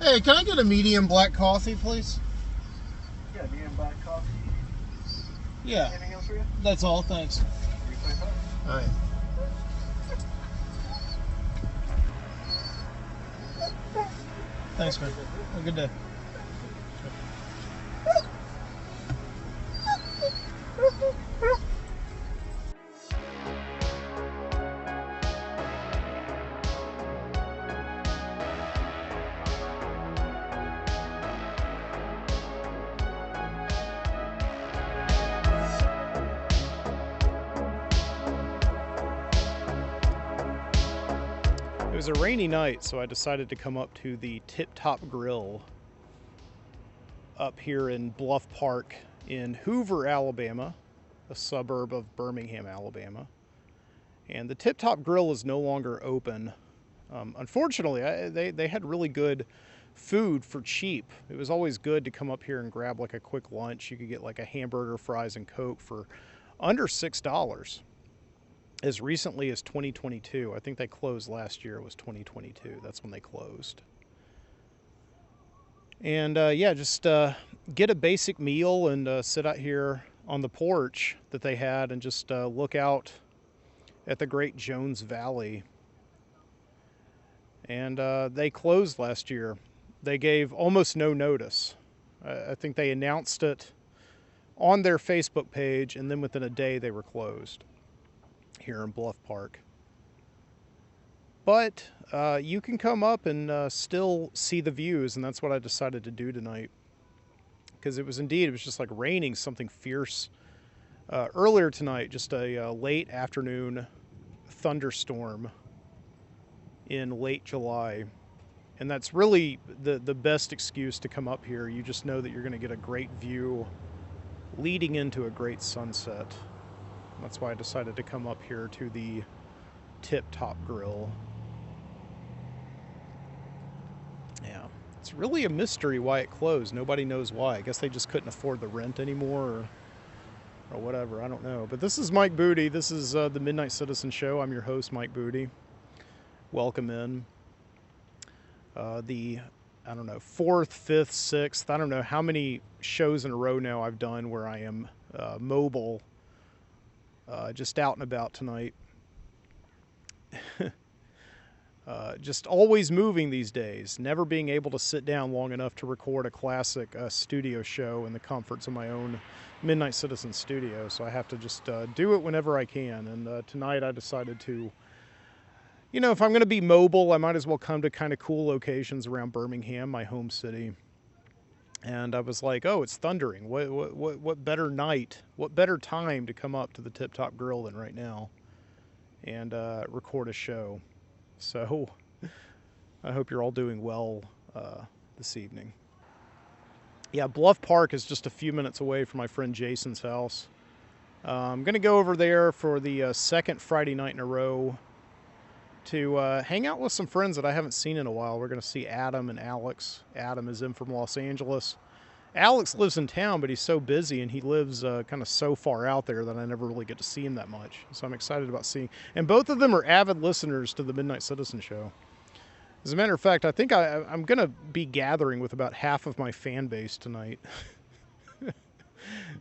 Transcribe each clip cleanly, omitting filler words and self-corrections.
Hey, can I get a medium black coffee, please? Yeah, medium black coffee. Yeah. Anything else for you? That's all, thanks. $3.25. All right. Thanks, man. Have a good day. It was a rainy night, so I decided to come up to the Tip Top Grill up here in Bluff Park in Hoover, Alabama, a suburb of Birmingham, Alabama. And the Tip Top Grill is no longer open. Unfortunately, they had really good food for cheap. It was always good to come up here and grab like a quick lunch. You could get like a hamburger, fries, and Coke for under $6. As recently as 2022. I think they closed last year. It was 2022. That's when they closed. And yeah, just get a basic meal and sit out here on the porch that they had and just look out at the Great Jones Valley. And they closed last year. They gave almost no notice. I think they announced it on their Facebook page, and then within a day they were closed here in Bluff Park. But you can come up and still see the views, and that's what I decided to do tonight. Because it was just like raining something fierce earlier tonight, just a late afternoon thunderstorm in late July. And that's really the best excuse to come up here. You just know that you're going to get a great view leading into a great sunset. That's why I decided to come up here to the Tip Top Grill. Yeah, it's really a mystery why it closed. Nobody knows why. I guess they just couldn't afford the rent anymore or whatever. I don't know. But this is Mike Booty. This is the Midnight Citizen Show. I'm your host, Mike Booty. Welcome in. I don't know, 4th, 5th, 6th. I don't know how many shows in a row now I've done where I am mobile. Just out and about tonight. Just always moving these days. Never being able to sit down long enough to record a classic studio show in the comforts of my own Midnight Citizen studio. So I have to just do it whenever I can. And tonight I decided to, if I'm going to be mobile, I might as well come to kind of cool locations around Birmingham, my home city. And I was like, oh, it's thundering. What better night, what better time to come up to the Tip Top Grill than right now and record a show. So I hope you're all doing well this evening. Yeah, Bluff Park is just a few minutes away from my friend Jason's house. I'm going to go over there for the second Friday night in a row to hang out with some friends that I haven't seen in a while. We're going to see Adam and Alex. Adam is in from Los Angeles. Alex lives in town, but he's so busy and he lives kind of so far out there that I never really get to see him that much. So I'm excited about seeing. And both of them are avid listeners to the Midnight Citizen Show. As a matter of fact, I think I'm going to be gathering with about half of my fan base tonight.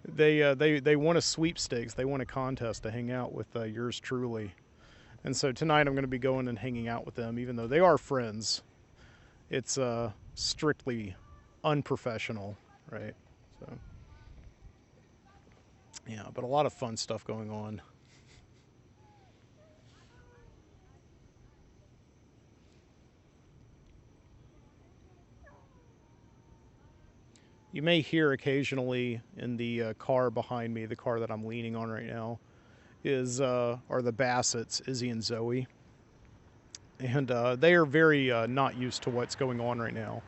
They won a sweepstakes. They won a contest to hang out with yours truly. And so tonight I'm going to be going and hanging out with them, even though they are friends. It's strictly unprofessional, right? So, yeah, but a lot of fun stuff going on. You may hear occasionally in the car behind me, the car that I'm leaning on right now, are the Bassetts, Izzy and Zoe. And they are very not used to what's going on right now.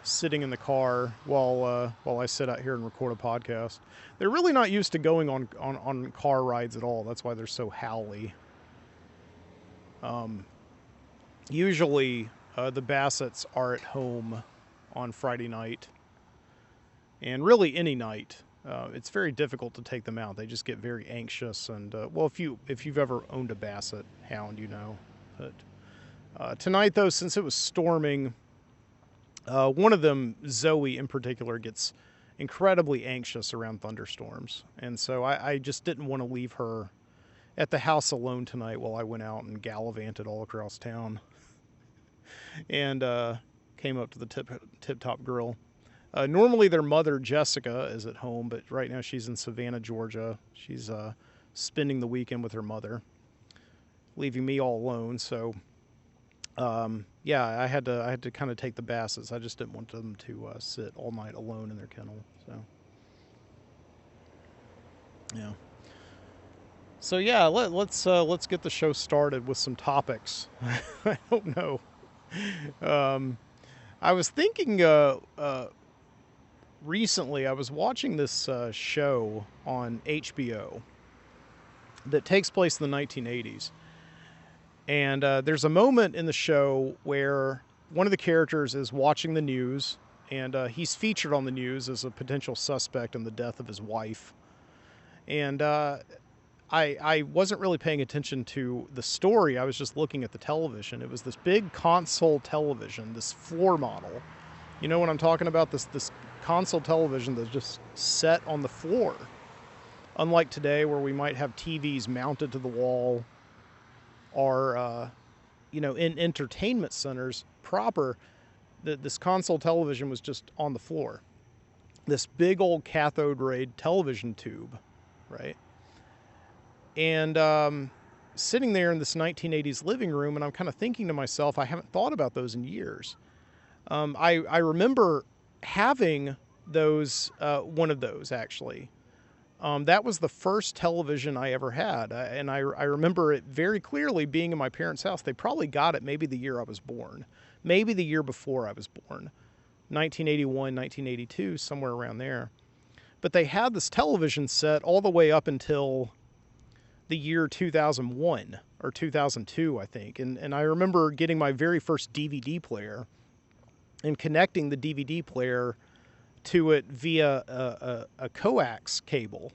Sitting in the car while I sit out here and record a podcast. They're really not used to going on car rides at all. That's why they're so howly. Usually the Bassetts are at home on Friday night. And really any night. It's very difficult to take them out. They just get very anxious. And well, if you've ever owned a Basset hound, you know. But tonight, though, since it was storming, One of them, Zoe in particular, gets incredibly anxious around thunderstorms. And so I just didn't want to leave her at the house alone tonight while I went out and gallivanted all across town and came up to the Tip Top Grill. Normally their mother, Jessica, is at home, but right now she's in Savannah, Georgia. She's spending the weekend with her mother, leaving me all alone. So, yeah, I had to kind of take the Bassets. I just didn't want them to sit all night alone in their kennel. So, yeah. So yeah, let's get the show started with some topics. I don't know. I was thinking recently. I was watching this show on HBO that takes place in the 1980s. And there's a moment in the show where one of the characters is watching the news, and he's featured on the news as a potential suspect in the death of his wife. And I wasn't really paying attention to the story. I was just looking at the television. It was this big console television, this floor model. You know what I'm talking about? This console television that's just set on the floor. Unlike today, where we might have TVs mounted to the wall, or in entertainment centers proper, this console television was just on the floor. This big old cathode ray television tube, right? And sitting there in this 1980s living room, and I'm kind of thinking to myself, I haven't thought about those in years. I remember having those, one of those actually. That was the first television I ever had, and I remember it very clearly being in my parents' house. They probably got it maybe the year I was born, maybe the year before I was born, 1981, 1982, somewhere around there. But they had this television set all the way up until the year 2001 or 2002, I think. And I remember getting my very first DVD player and connecting the DVD player to it via a coax cable.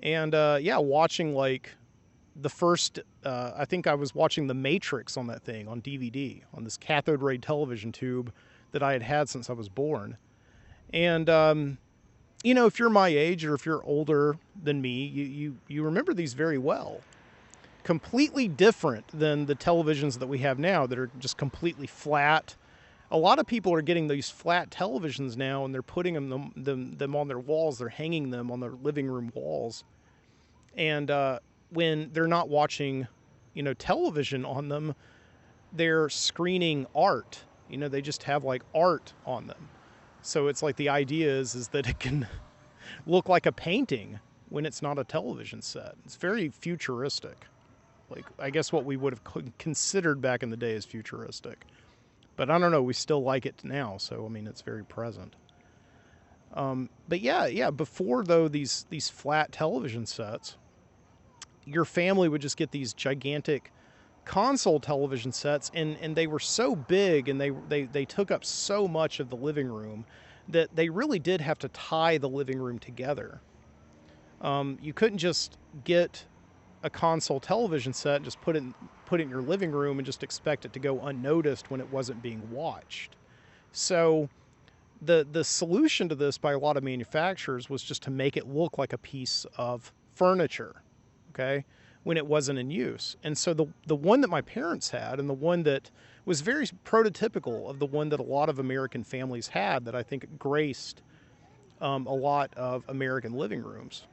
And yeah, watching like the first, I think I was watching The Matrix on that thing on DVD, on this cathode ray television tube that I had had since I was born. And, if you're my age or if you're older than me, you remember these very well. Completely different than the televisions that we have now that are just completely flat. A lot of people are getting these flat televisions now, and they're putting them on their walls. They're hanging them on their living room walls. And when they're not watching, television on them, they're screening art. They just have like art on them. So it's like the idea is that it can look like a painting when it's not a television set. It's very futuristic. Like, I guess what we would have considered back in the day as futuristic. But I don't know, we still like it now, so I mean, it's very present. But yeah, before though, these flat television sets, your family would just get these gigantic console television sets, and they were so big, and they took up so much of the living room that they really did have to tie the living room together. You couldn't just get a console television set and just put it in your living room and just expect it to go unnoticed when it wasn't being watched. So the solution to this by a lot of manufacturers was just to make it look like a piece of furniture, okay, when it wasn't in use. And so the one that my parents had, and the one that was very prototypical of the one that a lot of American families had, that I think graced a lot of American living rooms,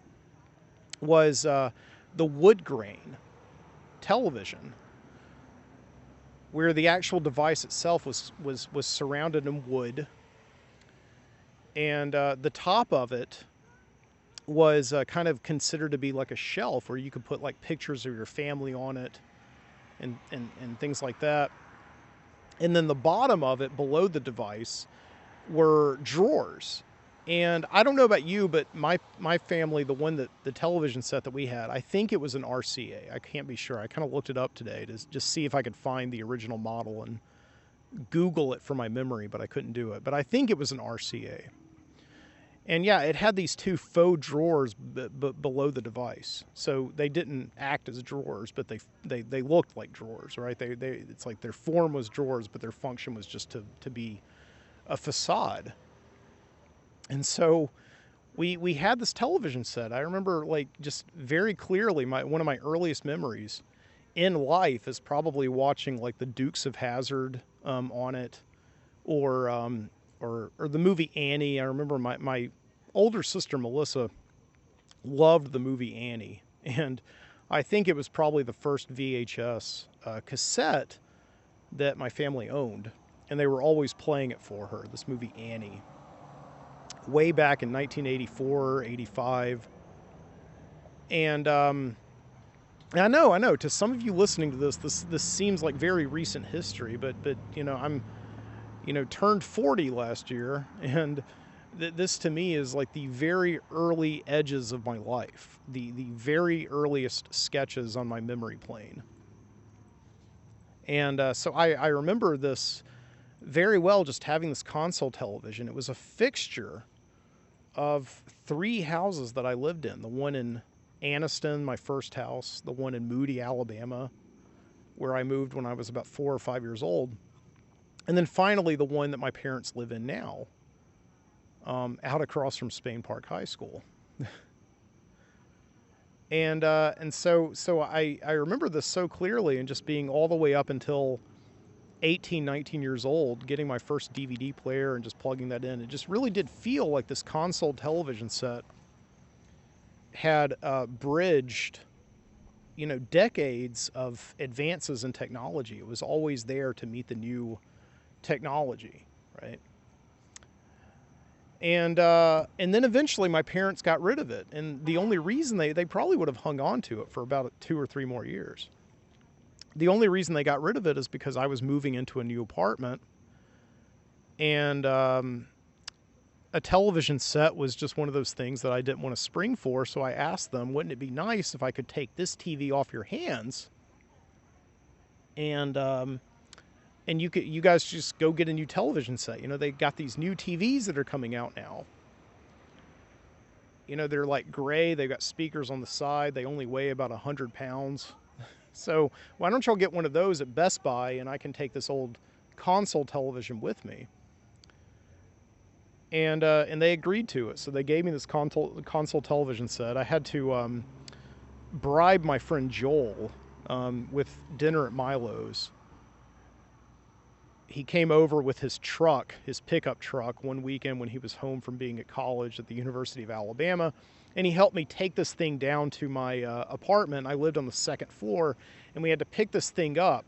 was the woodgrain television, where the actual device itself was surrounded in wood, and the top of it was kind of considered to be like a shelf where you could put like pictures of your family on it and things like that. And then the bottom of it, below the device, were drawers. And I don't know about you, but my family, the television set that we had, I think it was an RCA. I can't be sure. I kind of looked it up today to just see if I could find the original model and Google it for my memory, but I couldn't do it. But I think it was an RCA. And yeah, it had these two faux drawers below the device. So they didn't act as drawers, but they looked like drawers, right? It's like their form was drawers, but their function was just to be a facade. And so we had this television set. I remember, like, just very clearly, one of my earliest memories in life is probably watching, like, the Dukes of Hazzard on it, or the movie Annie. I remember my older sister Melissa loved the movie Annie, and I think it was probably the first VHS cassette that my family owned, and they were always playing it for her, this movie Annie, way back in 1984, 85. And I know, to some of you listening to this seems like very recent history, but I'm, turned 40 last year, and this to me is like the very early edges of my life, the very earliest sketches on my memory plane. And so I remember this very well, just having this console television. It was a fixture of 3 houses that I lived in. The one in Anniston, my first house, the one in Moody, Alabama, where I moved when I was about 4 or 5 years old, and then finally the one that my parents live in now, out across from Spain Park High School. And so I remember this so clearly, and just being all the way up until 18, 19 years old, getting my first DVD player and just plugging that in. It just really did feel like this console television set had bridged, decades of advances in technology. It was always there to meet the new technology, right? And then eventually my parents got rid of it. And the only reason they probably would have hung on to it for about 2 or 3 more years. The only reason they got rid of it is because I was moving into a new apartment, and a television set was just one of those things that I didn't want to spring for. So I asked them, wouldn't it be nice if I could take this TV off your hands, and you guys just go get a new television set. They got these new TVs that are coming out now. They're like gray. They've got speakers on the side. They only weigh about 100 pounds. So why don't y'all get one of those at Best Buy, and I can take this old console television with me. And they agreed to it. So they gave me this console television set. I had to bribe my friend Joel with dinner at Milo's. He came over with his truck, his pickup truck, one weekend when he was home from being at college at the University of Alabama, and he helped me take this thing down to my apartment. I lived on the 2nd floor, and we had to pick this thing up.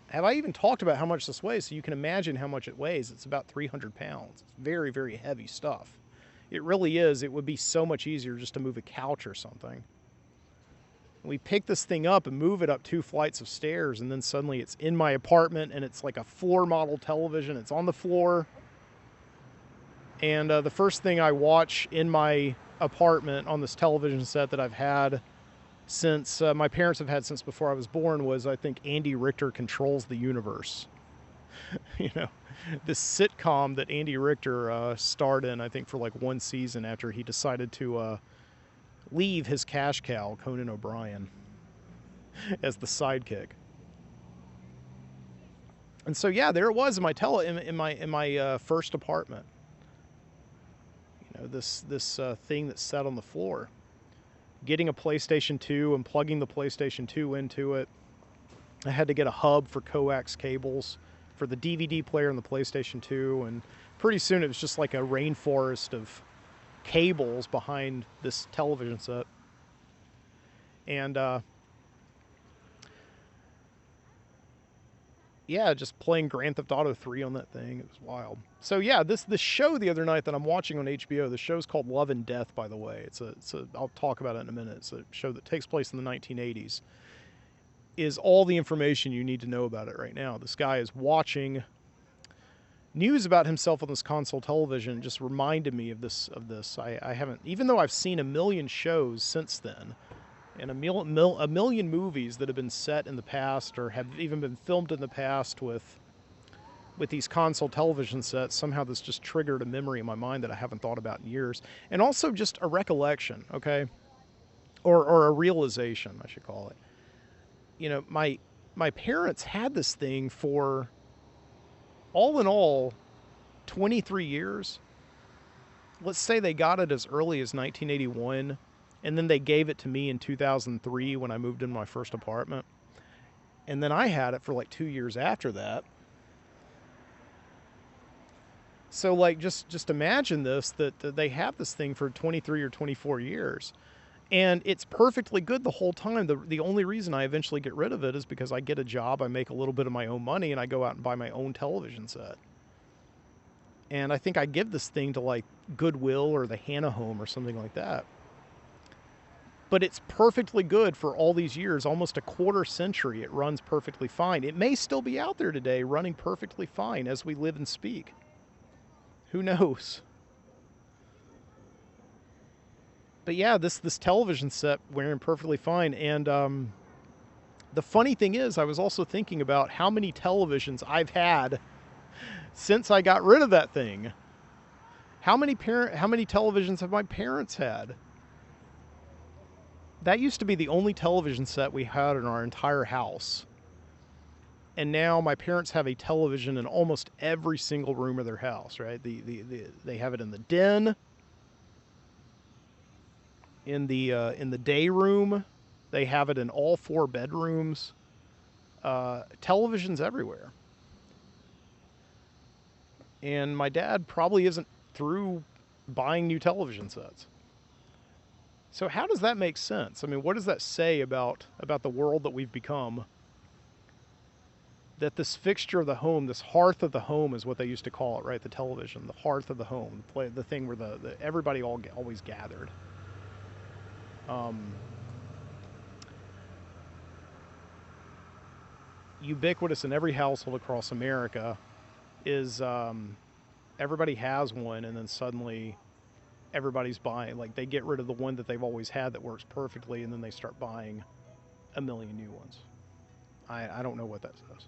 Have I even talked about how much this weighs? So you can imagine how much it weighs. It's about 300 pounds. It's very, very heavy stuff. It really is. It would be so much easier just to move a couch or something. We pick this thing up and move it up 2 flights of stairs, and then suddenly it's in my apartment, and it's like a floor model television. It's on the floor. And the first thing I watch in my apartment on this television set that I've had since my parents have had since before I was born was, I think, Andy Richter Controls the Universe. This sitcom that Andy Richter starred in, I think, for like 1 season after he decided to leave his cash cow, Conan O'Brien, as the sidekick. And so, yeah, there it was in my in my first apartment. This thing that sat on the floor. Getting a PlayStation 2 and plugging the PlayStation 2 into it. I had to get a hub for coax cables for the DVD player and the PlayStation 2, and pretty soon it was just like a rainforest of cables behind this television set. And yeah, just playing Grand Theft Auto 3 on that thing. It was wild. So yeah, this show the other night that I'm watching on HBO, the show's called Love and Death, by the way. It's I'll talk about it in a minute. It's a show that takes place in the 1980s. Is all the information you need to know about it right now. This guy is watching news about himself on this console television. Just reminded me of this. I haven't, even though I've seen a million shows since then, and a million movies that have been set in the past or have even been filmed in the past with these console television sets. Somehow this just triggered a memory in my mind that I haven't thought about in years, and also just a recollection, okay, or a realization, I should call it. My parents had this thing for, all in all, 23 years. Let's say they got it as early as 1981, and then they gave it to me in 2003 when I moved in my first apartment. And then I had it for like 2 years after that. So like just imagine this, that they have this thing for 23 or 24 years. And it's perfectly good the whole time. The only reason I eventually get rid of it is because I get a job, I make a little bit of my own money, and I go out and buy my own television set. And I think I give this thing to like Goodwill or the Hannah Home or something like that. But it's perfectly good for all these years, almost a quarter century. It runs perfectly fine. It may still be out there today running perfectly fine as we live and speak. Who knows? But yeah, this television set wearing perfectly fine. And the funny thing is, I was also thinking about how many televisions I've had since I got rid of that thing. How many televisions have my parents had? That used to be the only television set we had in our entire house. And now my parents have a television in almost every single room of their house, right? They have it in the den, in the day room. They have it in all 4 bedrooms. Televisions everywhere. And my dad probably isn't through buying new television sets. So how does that make sense? I mean, what does that say about the world that we've become? That this fixture of the home, this hearth of the home is what they used to call it, right? The television, the hearth of the home, the thing where everybody always gathered. Ubiquitous in every household across America is everybody has one, and then suddenly everybody's buying. Like, they get rid of the one that they've always had that works perfectly, and then they start buying a million new ones. I don't know what that says.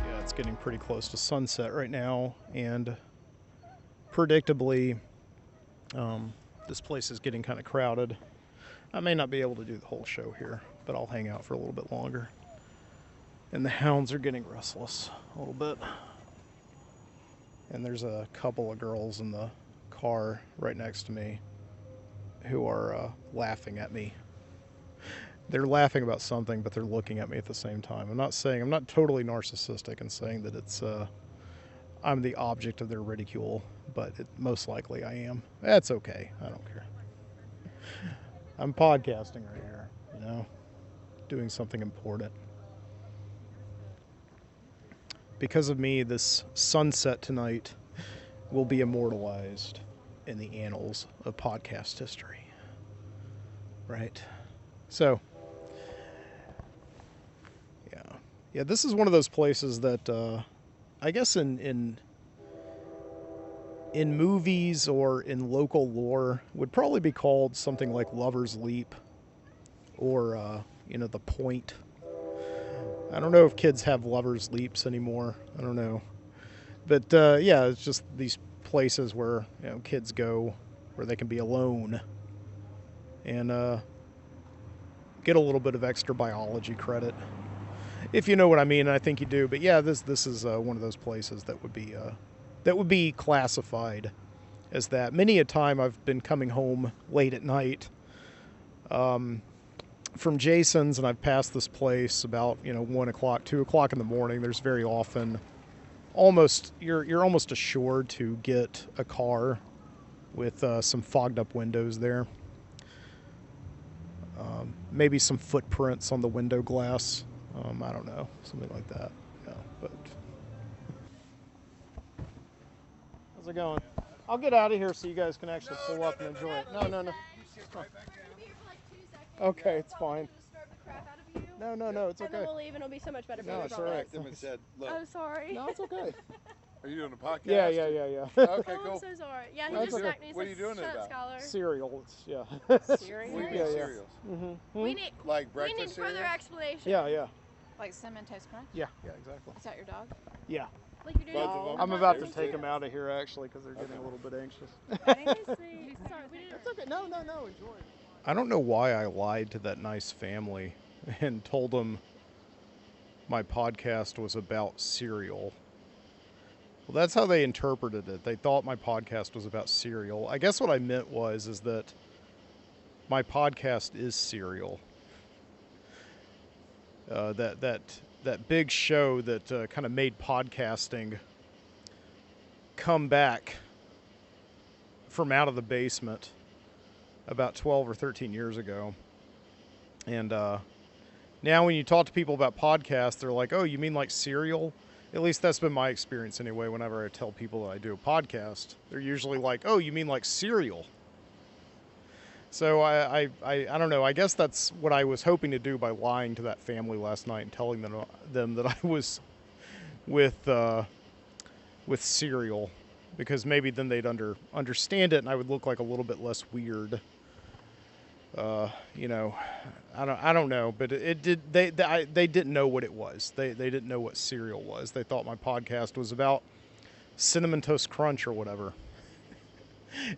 Yeah, it's getting pretty close to sunset right now, and predictably, this place is getting kind of crowded. I may not be able to do the whole show here, but I'll hang out for a little bit longer. And the hounds are getting restless a little bit. And there's a couple of girls in the car right next to me who are laughing at me. They're laughing about something, but they're looking at me at the same time. I'm not totally narcissistic in saying that it's I'm the object of their ridicule, but most likely I am. That's okay. I don't care. I'm podcasting right here, you know, doing something important. Because of me, this sunset tonight will be immortalized in the annals of podcast history. Right? So, yeah, this is one of those places that I guess in movies or in local lore would probably be called something like Lover's Leap or the Point. I don't know if kids have Lover's Leaps anymore. I don't know. But yeah, it's just these places where kids go where they can be alone and get a little bit of extra biology credit. If you know what I mean, and I think you do. But yeah, this is one of those places that would be classified as that. Many a time I've been coming home late at night from Jason's, and I've passed this place about 1 o'clock, 2 o'clock in the morning. There's very often you're almost assured to get a car with some fogged up windows there. Maybe some footprints on the window glass. I don't know, something like that. Yeah, but how's it going? I'll get out of here so you guys can actually pull up and enjoy it. No. Okay, it's fine. No, it's okay. And then we'll leave and it'll be so much better for you. No, it's all right. Them and said, look. Oh, sorry. No, it's okay. Are you doing a podcast? Yeah. Okay, Oh, cool. I'm so sorry. Yeah, he What just are you snacked me. He what are you said, doing "Shut up, about? Skylar." Cereal. Yeah. Cereal? What do you Yeah, mean yeah. cereals? Mm-hmm. We need Like we breakfast need further cereal? explanation. Yeah. Like Cinnamon Toast Crunch? Yeah, exactly. Is that your dog? Yeah. Like you're doing Both of them? I'm about to There's take two. them out of here actually because they're getting a little bit anxious. Sorry, we didn't. That's okay. No, enjoy. I don't know why I lied to that nice family and told them my podcast was about cereal. Well, that's how they interpreted it. They thought my podcast was about cereal. I guess what I meant is that my podcast is cereal. That big show that kind of made podcasting come back from out of the basement about 12 or 13 years ago. And now when you talk to people about podcasts, they're like, oh, you mean like cereal? At least that's been my experience anyway. Whenever I tell people that I do a podcast, they're usually like, oh, you mean like cereal? So I don't know. I guess that's what I was hoping to do by lying to that family last night and telling them that I was with cereal, because maybe then they'd understand it and I would look like a little bit less weird. You know, I don't know, but it did. They didn't know what it was. They didn't know what cereal was. They thought my podcast was about Cinnamon Toast Crunch or whatever.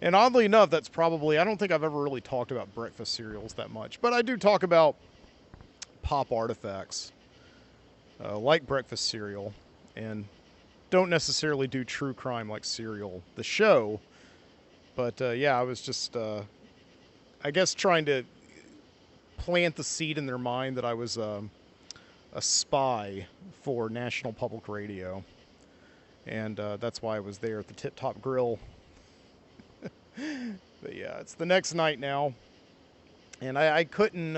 And oddly enough, that's probably, I don't think I've ever really talked about breakfast cereals that much, but I do talk about pop artifacts, like breakfast cereal, and don't necessarily do true crime like Serial, the show. But yeah, I was just, I guess, trying to plant the seed in their mind that I was a spy for National Public Radio. And that's why I was there at the Tip Top Grill. But yeah, it's the next night now. And I couldn't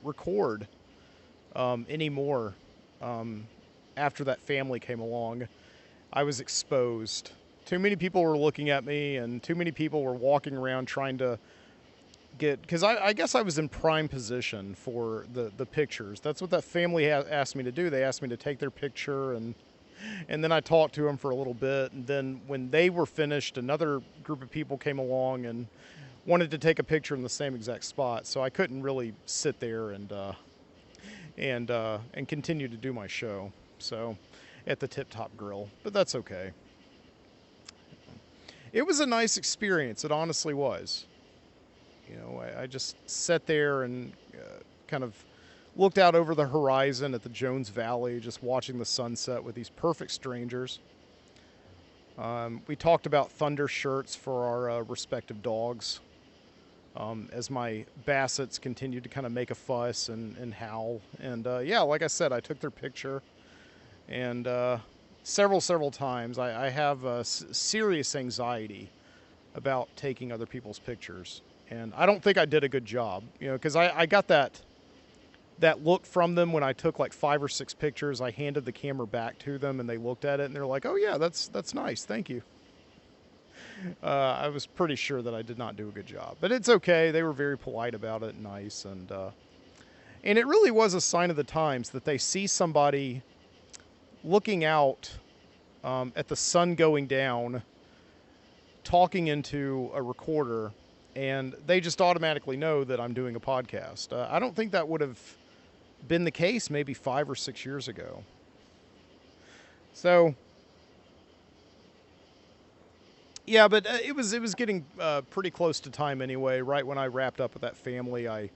record anymore after that family came along. I was exposed. Too many people were looking at me, and too many people were walking around trying to get, because I guess I was in prime position for the pictures. That's what that family asked me to do. They asked me to take their picture, and then I talked to them for a little bit. And then when they were finished, another group of people came along and wanted to take a picture in the same exact spot. So I couldn't really sit there and continue to do my show. So at the Tip Top Grill, but that's okay. It was a nice experience. It honestly was. You know, I just sat there and kind of looked out over the horizon at the Jones Valley, just watching the sunset with these perfect strangers. We talked about thunder shirts for our respective dogs, as my Bassets continued to kind of make a fuss and howl. And yeah, like I said, I took their picture, and several times I have serious anxiety about taking other people's pictures. And I don't think I did a good job, you know, because I got that look from them when I took like 5 or 6 pictures. I handed the camera back to them, and they looked at it, and they're like, "Oh yeah, that's nice, thank you." I was pretty sure that I did not do a good job, but it's okay. They were very polite about it, nice, and it really was a sign of the times that they see somebody looking out at the sun going down, talking into a recorder, and they just automatically know that I'm doing a podcast. I don't think that would have been the case maybe 5 or 6 years ago. So yeah, but it was getting pretty close to time anyway. Right when I wrapped up with that family, I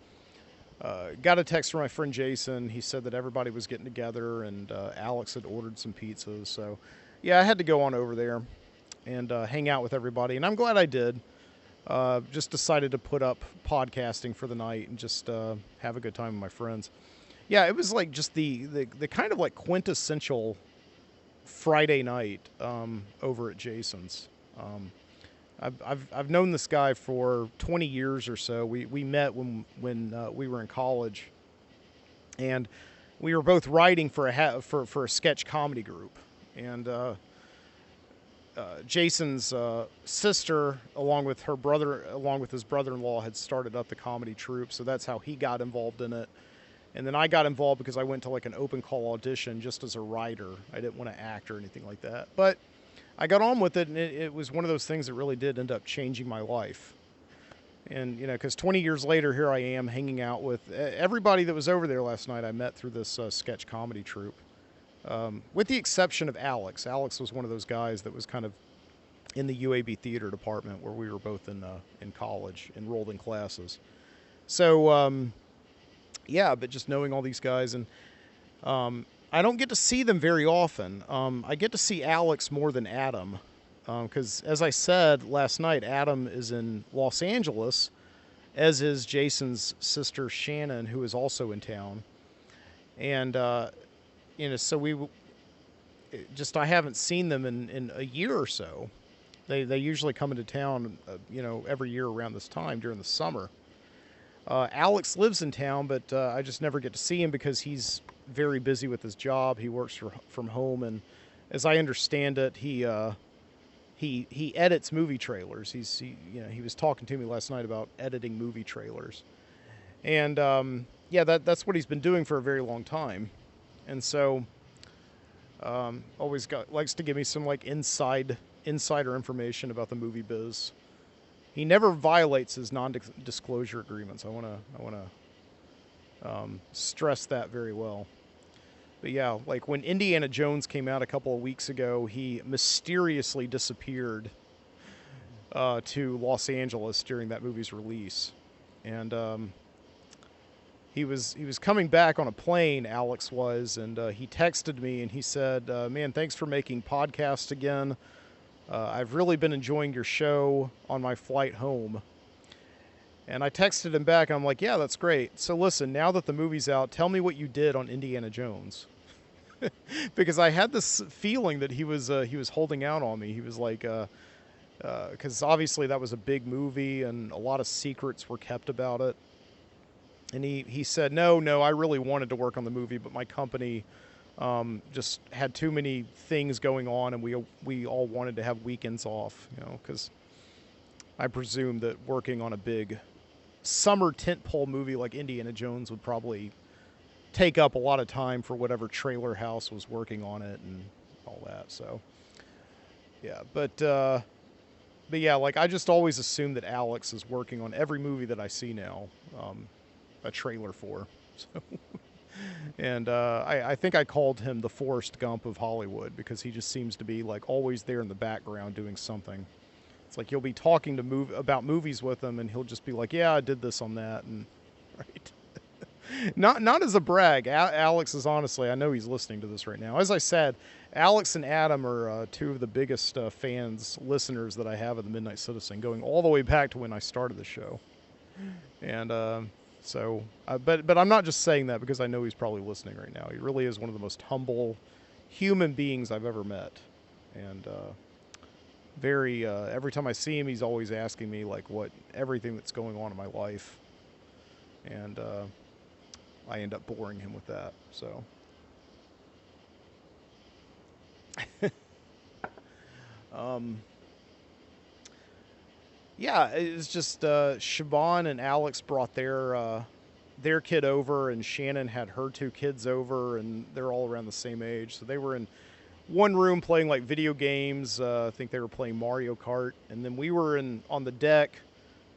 got a text from my friend Jason. He said that everybody was getting together, and Alex had ordered some pizzas. So yeah, I had to go on over there and hang out with everybody, and I'm glad I did. Just decided to put up podcasting for the night and just have a good time with my friends. Yeah, it was like just the kind of like quintessential Friday night over at Jason's. I've known this guy for 20 years or so. We met when we were in college, and we were both writing for a sketch comedy group. And Jason's sister, along with his brother-in-law, had started up the comedy troupe, so that's how he got involved in it. And then I got involved because I went to like an open call audition just as a writer. I didn't want to act or anything like that, but I got on with it, and it was one of those things that really did end up changing my life. And you know, because 20 years later, here I am hanging out with everybody that was over there last night. I met through this sketch comedy troupe. with the exception of Alex. Alex was one of those guys that was kind of in the UAB theater department where we were both in college, enrolled in classes. So, yeah, but just knowing all these guys, and I don't get to see them very often. I get to see Alex more than Adam, because as I said last night, Adam is in Los Angeles, as is Jason's sister Shannon, who is also in town. And so I haven't seen them in a year or so. They usually come into town, every year around this time during the summer. Alex lives in town, but I just never get to see him because he's very busy with his job. He works from home, and as I understand it, he edits movie trailers. He was talking to me last night about editing movie trailers, and that's what he's been doing for a very long time, and so likes to give me some like insider information about the movie biz. He never violates his non-disclosure agreements. I want to stress that very well. But yeah, like when Indiana Jones came out a couple of weeks ago, he mysteriously disappeared to Los Angeles during that movie's release, and he was coming back on a plane. Alex was, and he texted me and he said, "Man, thanks for making podcasts again. I've really been enjoying your show on my flight home." And I texted him back, and I'm like, "Yeah, that's great. So listen, now that the movie's out, tell me what you did on Indiana Jones." Because I had this feeling that he was holding out on me. He was like, because obviously that was a big movie, and a lot of secrets were kept about it. And he said, no, I really wanted to work on the movie, but my company just had too many things going on, and we all wanted to have weekends off, because I presume that working on a big summer tentpole movie like Indiana Jones would probably take up a lot of time for whatever trailer house was working on it and all that. So yeah, but yeah, like I just always assume that Alex is working on every movie that I see now, a trailer for. So and I think I called him the Forrest Gump of Hollywood, because he just seems to be like always there in the background doing something. It's like you'll be talking about movies with him, and he'll just be like, "Yeah, I did this on that," and right. Not as a brag. Alex is honestly, I know he's listening to this right now. As I said, Alex and Adam are two of the biggest listeners that I have of the Midnight Citizen, going all the way back to when I started the show. And but I'm not just saying that because I know he's probably listening right now. He really is one of the most humble human beings I've ever met, and every time I see him, he's always asking me like everything that's going on in my life, and I end up boring him with that. So yeah, it's just Siobhan and Alex brought their kid over, and Shannon had her two kids over, and they're all around the same age. So they were in one room playing like video games. I think they were playing Mario Kart, and then we were on the deck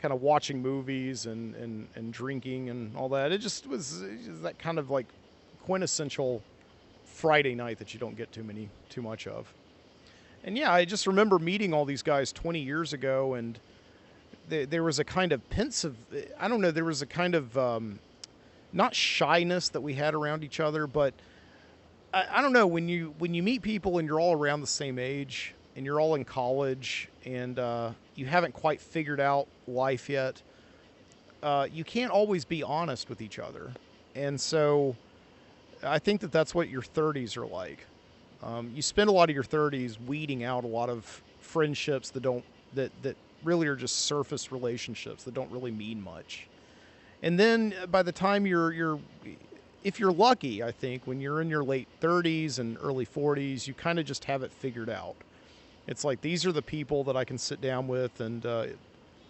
kind of watching movies and drinking and all that. It just was that kind of like quintessential Friday night that you don't get too much of. And yeah, I just remember meeting all these guys 20 years ago, and there was a kind of pensive, I don't know, there was a kind of not shyness that we had around each other, but I don't know, when you meet people and you're all around the same age and you're all in college and you haven't quite figured out life yet, you can't always be honest with each other. And so I think that's what your 30s are like. You spend a lot of your 30s weeding out a lot of friendships that really are just surface relationships that don't really mean much. And then by the time if you're lucky, I think when you're in your late 30s and early 40s, you kind of just have it figured out. It's like, these are the people that I can sit down with and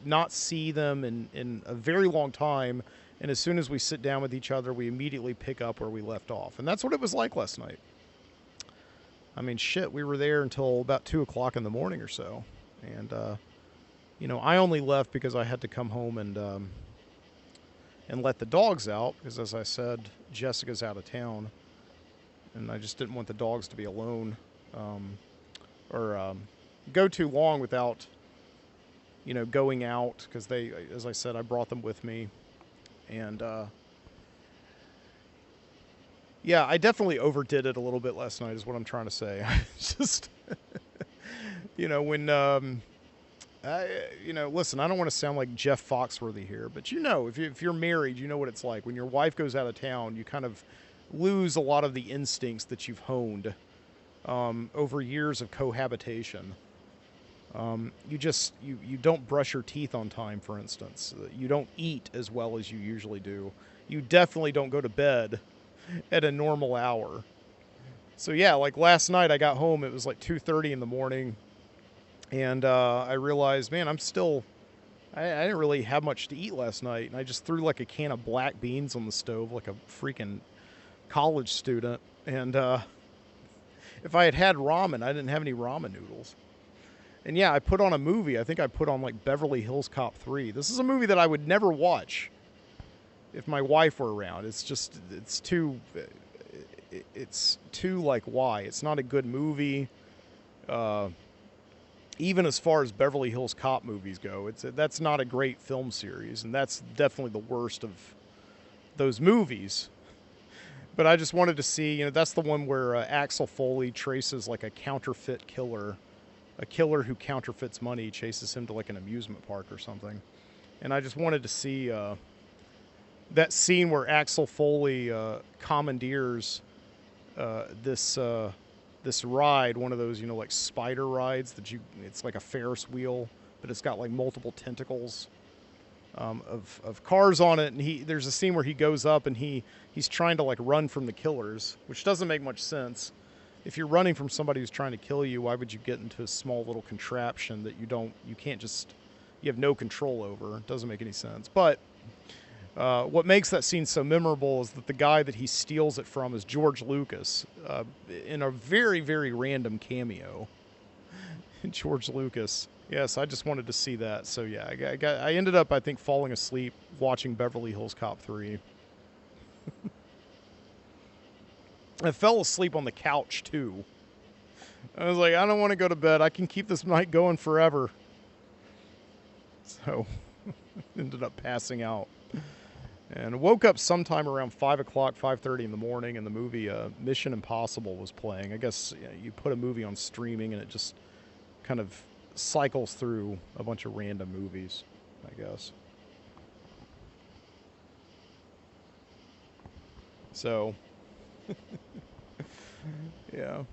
not see them in a very long time. And as soon as we sit down with each other, we immediately pick up where we left off. And that's what it was like last night. I mean, shit, we were there until about 2 o'clock in the morning or so. And, I only left because I had to come home and let the dogs out, because as I said, Jessica's out of town. and I just didn't want the dogs to be alone, or go too long without, going out, because they, as I said, I brought them with me, and yeah, I definitely overdid it a little bit last night, is what I'm trying to say. Just, when listen, I don't want to sound like Jeff Foxworthy here, but if you're married, you know what it's like. When your wife goes out of town, you kind of lose a lot of the instincts that you've honed over years of cohabitation. You don't brush your teeth on time, for instance. You don't eat as well as you usually do. You definitely don't go to bed at a normal hour. So yeah, like last night I got home, it was like 2:30 in the morning, and I realized, man, I didn't really have much to eat last night, and I just threw like a can of black beans on the stove like a freaking college student, and if I had had ramen, I didn't have any ramen noodles. And yeah, I put on a movie. I think I put on like Beverly Hills Cop 3. This is a movie that I would never watch if my wife were around. It's too like, why? It's not a good movie. Even as far as Beverly Hills Cop movies go, that's not a great film series, and that's definitely the worst of those movies. But I just wanted to see, that's the one where Axel Foley traces like a counterfeit killer, a killer who counterfeits money, chases him to like an amusement park or something. And I just wanted to see that scene where Axel Foley commandeers this ride, one of those, like spider rides it's like a Ferris wheel, but it's got like multiple tentacles of cars on it. And there's a scene where he goes up and he's trying to like run from the killers, which doesn't make much sense. If you're running from somebody who's trying to kill you, why would you get into a small little contraption that you have no control over? It doesn't make any sense. But what makes that scene so memorable is that the guy that he steals it from is George Lucas, in a very, very random cameo. George Lucas. Yes, I just wanted to see that. So yeah, I ended up, I think, falling asleep watching Beverly Hills Cop 3. I fell asleep on the couch too. I was like, I don't want to go to bed. I can keep this night going forever. So ended up passing out. And woke up sometime around 5 o'clock, 5:30 in the morning, and the movie Mission Impossible was playing. I guess you put a movie on streaming, and it just kind of cycles through a bunch of random movies, I guess. So, yeah.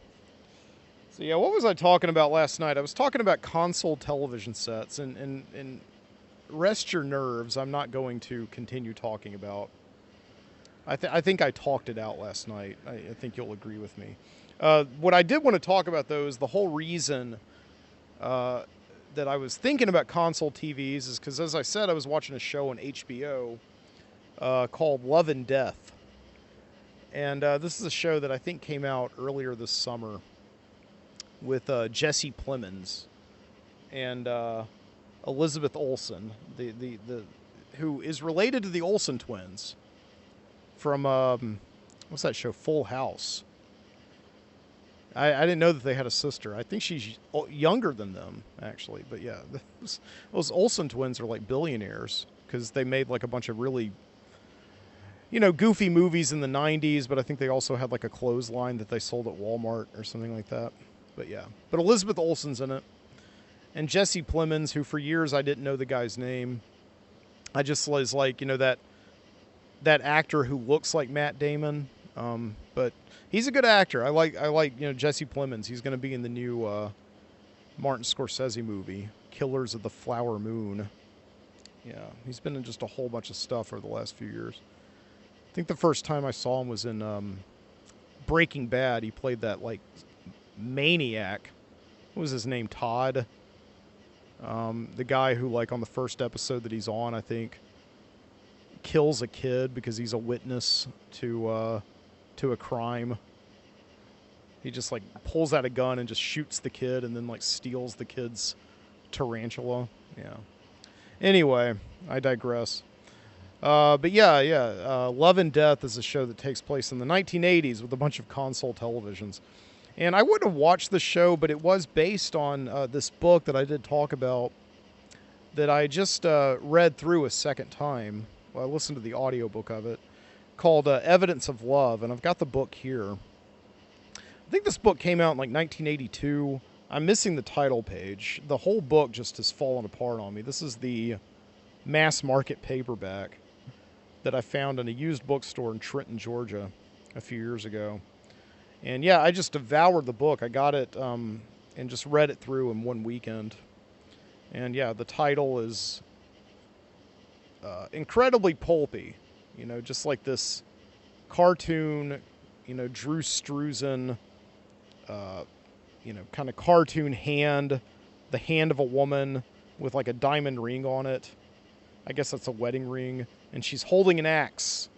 So, yeah, what was I talking about last night? I was talking about console television sets, and rest your nerves, I'm not going to continue talking about. I think I talked it out last night. I think you'll agree with me. What I did want to talk about, though, is the whole reason that I was thinking about console TVs is because, as I said, I was watching a show on HBO called Love and Death. And this is a show that I think came out earlier this summer with Jesse Plemons and Elizabeth Olsen, who is related to the Olsen twins from what's that show? Full House. I didn't know that they had a sister. I think she's younger than them, actually. But yeah, those Olsen twins are like billionaires because they made like a bunch of really, goofy movies in the 90s. But I think they also had like a clothesline that they sold at Walmart or something like that. But yeah, but Elizabeth Olsen's in it. And Jesse Plemons, who for years I didn't know the guy's name. I just was like, that actor who looks like Matt Damon. But he's a good actor. I like Jesse Plemons. He's going to be in the new Martin Scorsese movie, Killers of the Flower Moon. Yeah, he's been in just a whole bunch of stuff over the last few years. I think the first time I saw him was in Breaking Bad. He played that like maniac. What was his name? Todd. The guy who, like, on the first episode that he's on, I think, kills a kid because he's a witness to a crime. He just like pulls out a gun and just shoots the kid and then like steals the kid's tarantula. Yeah. Anyway, I digress. But yeah. Love and Death is a show that takes place in the 1980s with a bunch of console televisions. And I wouldn't have watched the show, but it was based on this book that I did talk about that I just read through a second time. Well, I listened to the audiobook of it called Evidence of Love, and I've got the book here. I think this book came out in like 1982. I'm missing the title page. The whole book just has fallen apart on me. This is the mass market paperback that I found in a used bookstore in Trenton, Georgia a few years ago. And yeah, I just devoured the book. I got it and just read it through in one weekend. And yeah, the title is incredibly pulpy. You know, just like this cartoon, you know, Drew Struzan, you know, kind of cartoon hand, the hand of a woman with like a diamond ring on it. I guess that's a wedding ring. And she's holding an axe.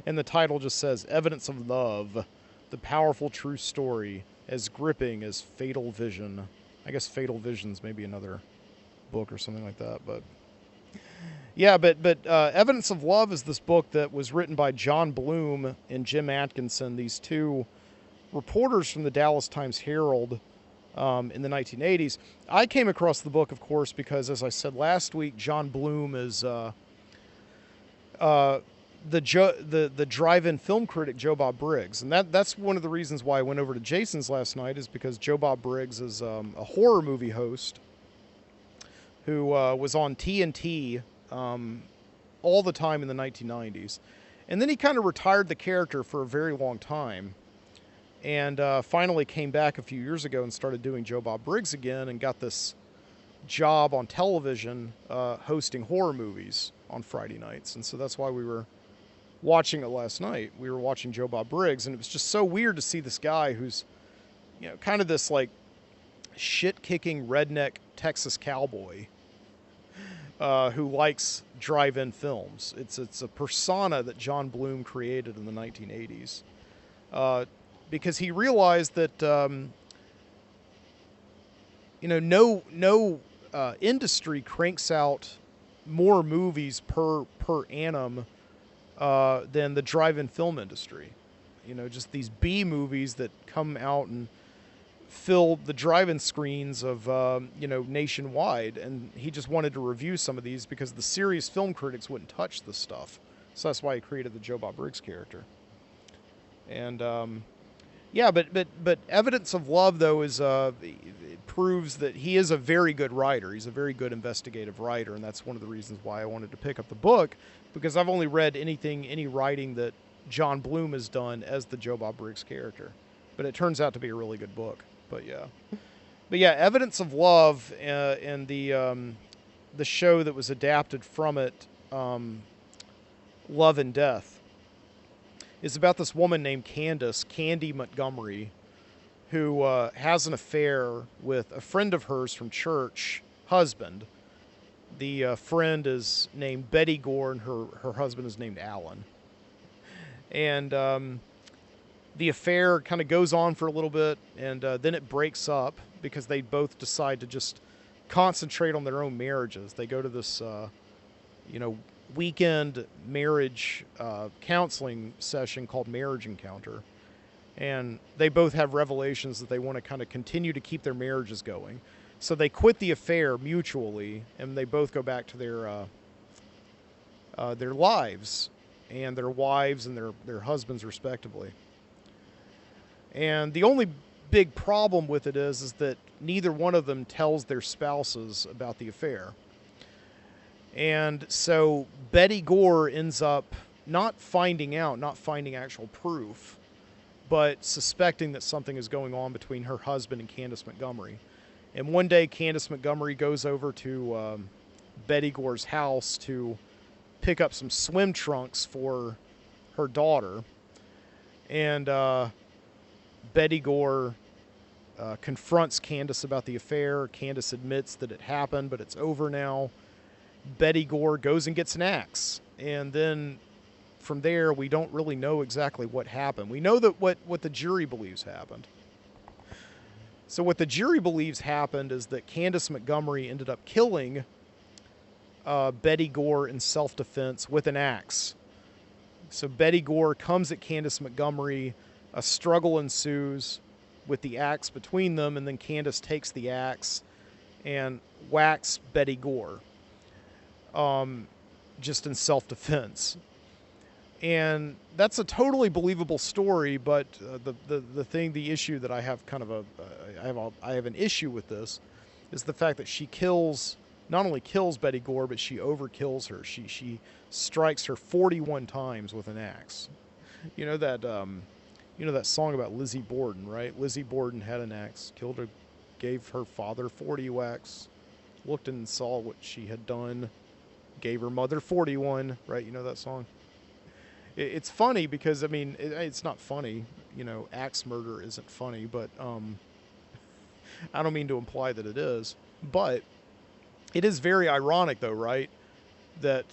And the title just says, Evidence of Love, the powerful true story, as gripping as Fatal Vision. I guess Fatal Vision's maybe another book or something like that. But yeah, but Evidence of Love is this book that was written by John Bloom and Jim Atkinson, these two reporters from the Dallas Times-Herald in the 1980s. I came across the book, of course, because, as I said last week, John Bloom is the drive-in film critic Joe Bob Briggs. And that's one of the reasons why I went over to Jason's last night, is because Joe Bob Briggs is a horror movie host who was on TNT all the time in the 1990s. And then he kind of retired the character for a very long time. And finally came back a few years ago and started doing Joe Bob Briggs again and got this job on television hosting horror movies on Friday nights. And so that's why we were watching it last night. We were watching Joe Bob Briggs, and it was just so weird to see this guy who's, you know, kind of this like shit-kicking redneck Texas cowboy who likes drive-in films. It's a persona that John Bloom created in the 1980s. Because he realized that, you know, no industry cranks out more movies per annum than the drive-in film industry. You know, just these B movies that come out and fill the drive-in screens of, you know, nationwide. And he just wanted to review some of these because the serious film critics wouldn't touch this stuff. So that's why he created the Joe Bob Briggs character. And, yeah, but Evidence of Love, though, is it proves that he is a very good writer. He's a very good investigative writer, and that's one of the reasons why I wanted to pick up the book, because I've only read any writing that John Bloom has done as the Joe Bob Briggs character. But it turns out to be a really good book. But yeah, Evidence of Love and the show that was adapted from it, Love and Death, is about this woman named Candy Montgomery, who has an affair with a friend of hers from church, husband. The friend is named Betty Gore, and her husband is named Alan. And the affair kind of goes on for a little bit, and then it breaks up because they both decide to just concentrate on their own marriages. They go to this, you know, weekend marriage counseling session called Marriage Encounter, and they both have revelations that they want to kind of continue to keep their marriages going. So they quit the affair mutually, and they both go back to their lives and their wives and their husbands respectively. And the only big problem with it is that neither one of them tells their spouses about the affair. And so Betty Gore ends up not finding actual proof, but suspecting that something is going on between her husband and Candace Montgomery. And one day Candace Montgomery goes over to Betty Gore's house to pick up some swim trunks for her daughter. And Betty Gore confronts Candace about the affair. Candace admits that it happened, but it's over now. Betty Gore goes and gets an axe. And then from there, we don't really know exactly what happened. We know that what the jury believes happened. So what the jury believes happened is that Candace Montgomery ended up killing Betty Gore in self-defense with an axe. So Betty Gore comes at Candace Montgomery. A struggle ensues with the axe between them, and then Candace takes the axe and whacks Betty Gore, just in self-defense. And that's a totally believable story, but the issue that I have I have an issue with this is the fact that she not only kills Betty Gore, but she overkills her. She strikes her 41 times with an axe. You know that song about Lizzie Borden, right? Lizzie Borden had an axe, gave her father 40 whacks, looked and saw what she had done, gave her mother 41, right? You know that song? It's funny because, I mean, it's not funny. Axe murder isn't funny, but I don't mean to imply that it is. But it is very ironic, though, right? That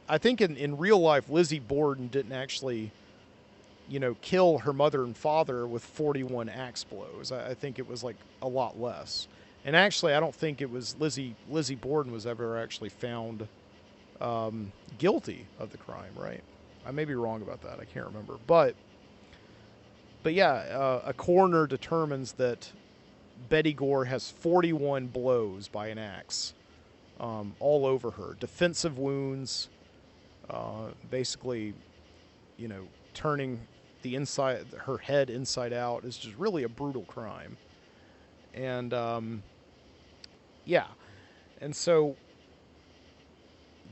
I think in real life, Lizzie Borden didn't actually, kill her mother and father with 41 axe blows. I think it was like a lot less. And actually, I don't think it was Lizzie Borden was ever actually found guilty of the crime, right? I may be wrong about that. I can't remember. But yeah, a coroner determines that Betty Gore has 41 blows by an axe all over her. Defensive wounds, basically, turning her head inside out is just really a brutal crime. And, yeah. And so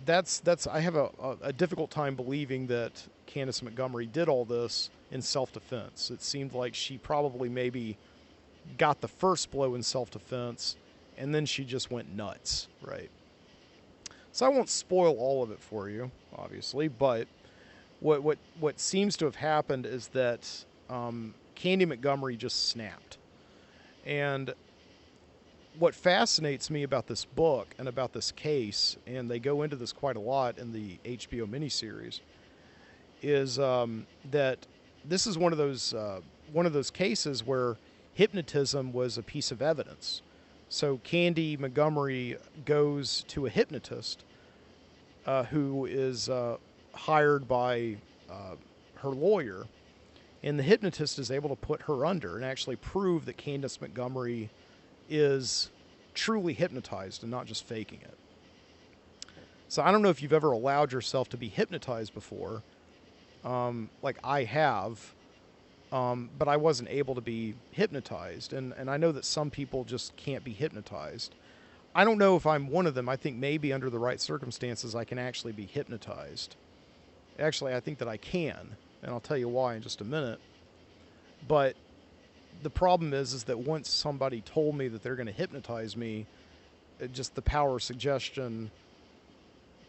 that's I have a difficult time believing that Candace Montgomery did all this in self-defense. It seemed like she probably maybe got the first blow in self-defense, and then she just went nuts, right? So I won't spoil all of it for you, obviously, but what seems to have happened is that Candy Montgomery just snapped. And what fascinates me about this book and about this case, and they go into this quite a lot in the HBO miniseries, is that this is one of those cases where hypnotism was a piece of evidence. So Candy Montgomery goes to a hypnotist who is hired by her lawyer, and the hypnotist is able to put her under and actually prove that Candace Montgomery is truly hypnotized and not just faking it. So I don't know if you've ever allowed yourself to be hypnotized before, like I have, but I wasn't able to be hypnotized. And I know that some people just can't be hypnotized. I don't know if I'm one of them. I think maybe under the right circumstances I can actually be hypnotized. Actually, I think that I can, and I'll tell you why in just a minute. But the problem is that once somebody told me that they're going to hypnotize me, just the power of suggestion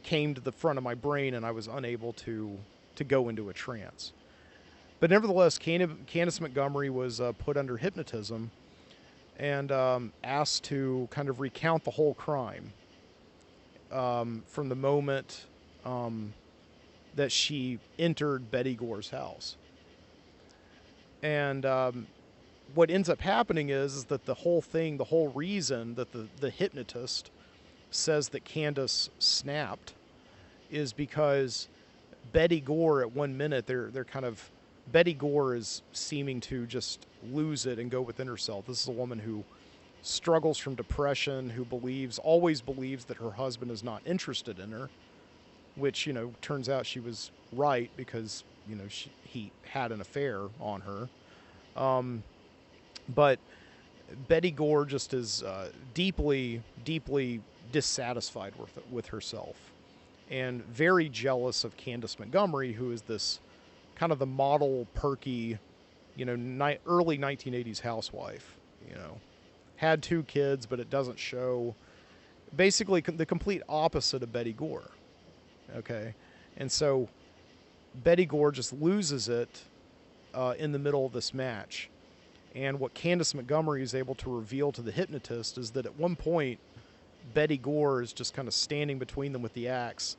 came to the front of my brain, and I was unable to go into a trance. But nevertheless, Candace Montgomery was put under hypnotism and asked to kind of recount the whole crime from the moment that she entered Betty Gore's house. And what ends up happening is that the whole reason that the hypnotist says that Candace snapped is because Betty Gore, at 1 minute, Betty Gore is seeming to just lose it and go within herself. This is a woman who struggles from depression, who always believes that her husband is not interested in her, which, turns out she was right because, he had an affair on her. But Betty Gore just is deeply, deeply dissatisfied with herself and very jealous of Candace Montgomery, who is this kind of the model, perky, early 1980s housewife, had 2 kids, but it doesn't show. Basically, the complete opposite of Betty Gore. Okay, and so Betty Gore just loses it in the middle of this match. And what Candace Montgomery is able to reveal to the hypnotist is that at one point, Betty Gore is just kind of standing between them with the axe.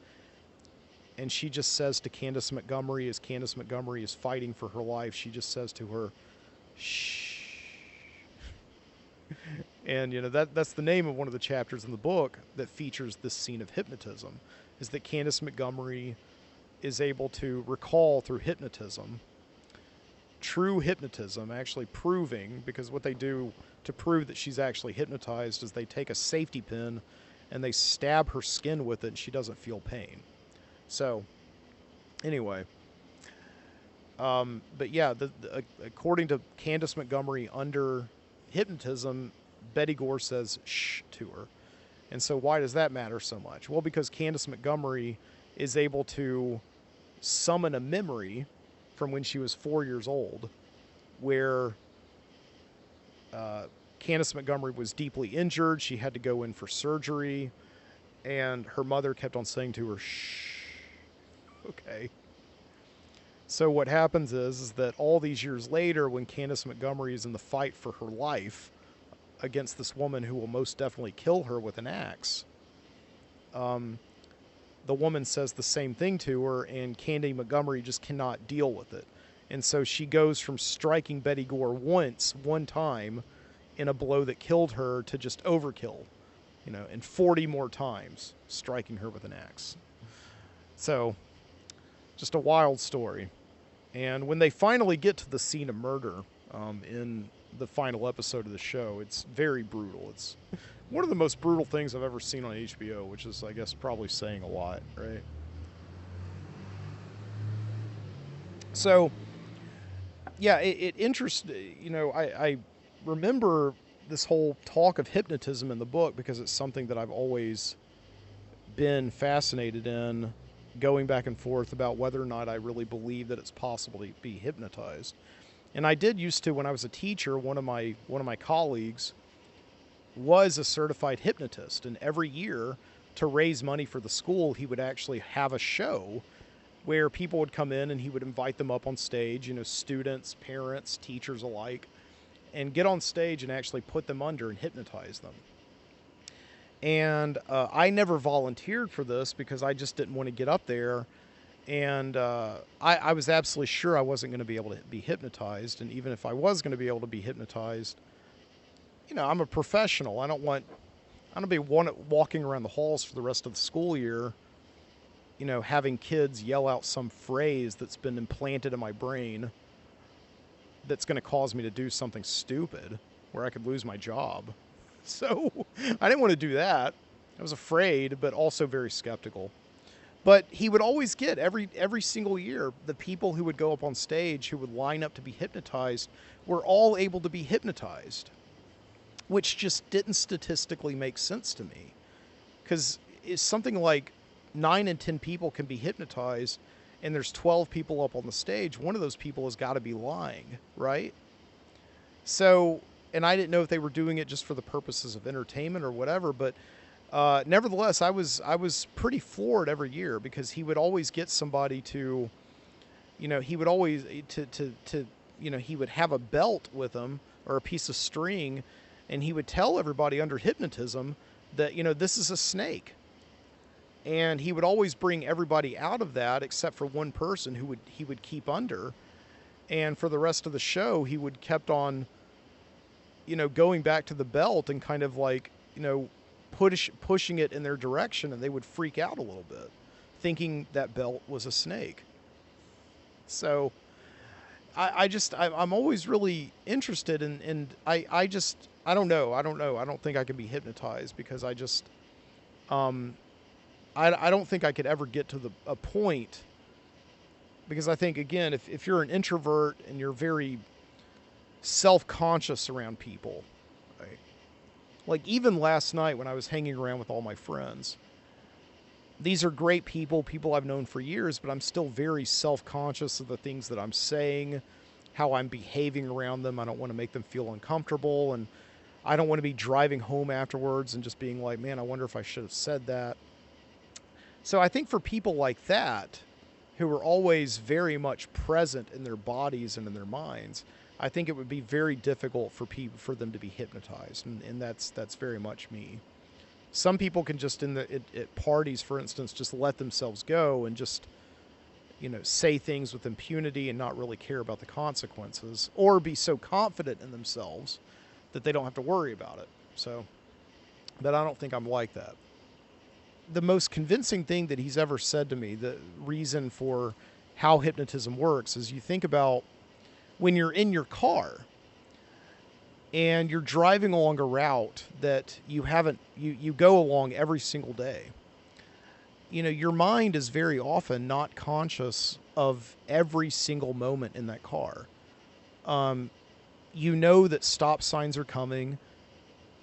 And she just says to Candace Montgomery, as Candace Montgomery is fighting for her life, she just says to her, "Shh." And that's the name of one of the chapters in the book that features this scene of hypnotism, is that Candace Montgomery is able to recall through hypnotism, true hypnotism, actually proving, because what they do to prove that she's actually hypnotized is they take a safety pin and they stab her skin with it and she doesn't feel pain. So, anyway, but yeah, according to Candace Montgomery, under hypnotism, Betty Gore says shh to her. And so why does that matter so much? Well, because Candace Montgomery is able to summon a memory from when she was 4 years old, where Candace Montgomery was deeply injured. She had to go in for surgery, and her mother kept on saying to her, shh, okay. So what happens is that all these years later, when Candace Montgomery is in the fight for her life against this woman who will most definitely kill her with an axe, the woman says the same thing to her, and Candy Montgomery just cannot deal with it. And so she goes from striking Betty Gore one time, in a blow that killed her, to just overkill, and 40 more times striking her with an axe. So, just a wild story. And when they finally get to the scene of murder in the final episode of the show, it's very brutal. It's one of the most brutal things I've ever seen on HBO, which is, I guess, probably saying a lot, right? So, yeah, it interests, I remember this whole talk of hypnotism in the book because it's something that I've always been fascinated in, going back and forth about whether or not I really believe that it's possible to be hypnotized. And I did used to, when I was a teacher, one of my colleagues was a certified hypnotist, and every year, to raise money for the school, he would actually have a show where people would come in and he would invite them up on stage, students, parents, teachers alike, and get on stage and actually put them under and hypnotize them. And I never volunteered for this because I just didn't want to get up there. And I was absolutely sure I wasn't going to be able to be hypnotized. And even if I was going to be able to be hypnotized, I'm a professional. I don't want to be walking around the halls for the rest of the school year, having kids yell out some phrase that's been implanted in my brain that's going to cause me to do something stupid where I could lose my job. So I didn't want to do that. I was afraid, but also very skeptical. But he would always get, every single year, the people who would go up on stage who would line up to be hypnotized were all able to be hypnotized, which just didn't statistically make sense to me. Because it's something like 9 in 10 people can be hypnotized, and there's 12 people up on the stage. One of those people has got to be lying, right? So, and I didn't know if they were doing it just for the purposes of entertainment or whatever, but nevertheless, I was pretty floored every year because he would always get somebody to, he would always, he would have a belt with him or a piece of string, and he would tell everybody under hypnotism that, this is a snake. And he would always bring everybody out of that except for one person who he would keep under. And for the rest of the show, he would kept on, going back to the belt and kind of like, pushing it in their direction, and they would freak out a little bit, thinking that belt was a snake. So I'm always really interested in, and I don't know. I don't think I can be hypnotized because I just, I don't think I could ever get to a point, because I think, again, if you're an introvert and you're very self-conscious around people, right? Like even last night when I was hanging around with all my friends, these are great people I've known for years, but I'm still very self-conscious of the things that I'm saying, how I'm behaving around them. I don't want to make them feel uncomfortable, and I don't want to be driving home afterwards and just being like, man, I wonder if I should have said that. So I think for people like that, who are always very much present in their bodies and in their minds, I think it would be very difficult for them to be hypnotized, and that's very much me. Some people can just at parties, for instance, just let themselves go and just, say things with impunity and not really care about the consequences, or be so confident in themselves that they don't have to worry about it. So, but I don't think I'm like that. The most convincing thing that he's ever said to me, the reason for how hypnotism works, is you think about when you're in your car and you're driving along a route that you go along every single day. Your mind is very often not conscious of every single moment in that car. You know that stop signs are coming.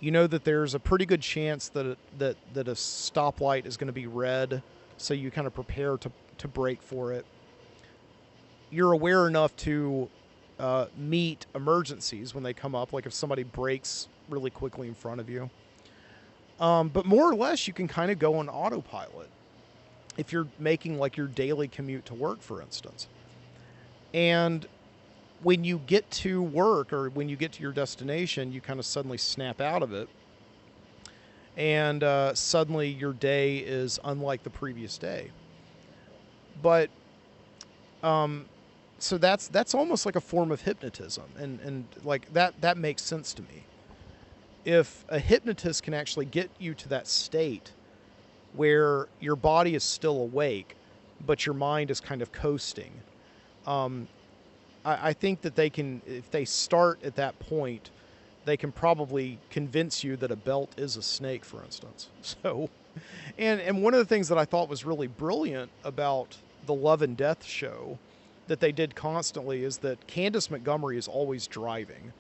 You know that there's a pretty good chance that a stoplight is going to be red, so you kind of prepare to brake for it. You're aware enough to meet emergencies when they come up, like if somebody brakes really quickly in front of you. But more or less, you can kind of go on autopilot if you're making like your daily commute to work, for instance. And when you get to work or when you get to your destination, you kind of suddenly snap out of it. And suddenly your day is unlike the previous day. But so that's almost like a form of hypnotism. And like that makes sense to me. If a hypnotist can actually get you to that state where your body is still awake, but your mind is kind of coasting, I think that they can, if they start at that point, they can probably convince you that a belt is a snake, for instance. So, and one of the things that I thought was really brilliant about the Love and Death show that they did constantly is that Candace Montgomery is always driving.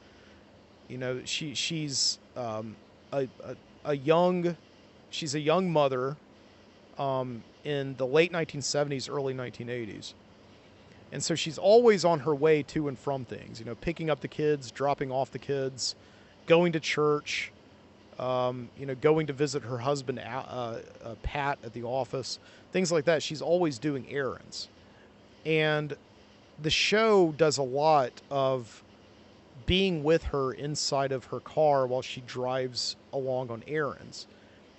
She's a young mother in the late 1970s, early 1980s. And so she's always on her way to and from things, picking up the kids, dropping off the kids, going to church, going to visit her husband, Pat, at the office, things like that. She's always doing errands. And the show does a lot of being with her inside of her car while she drives along on errands,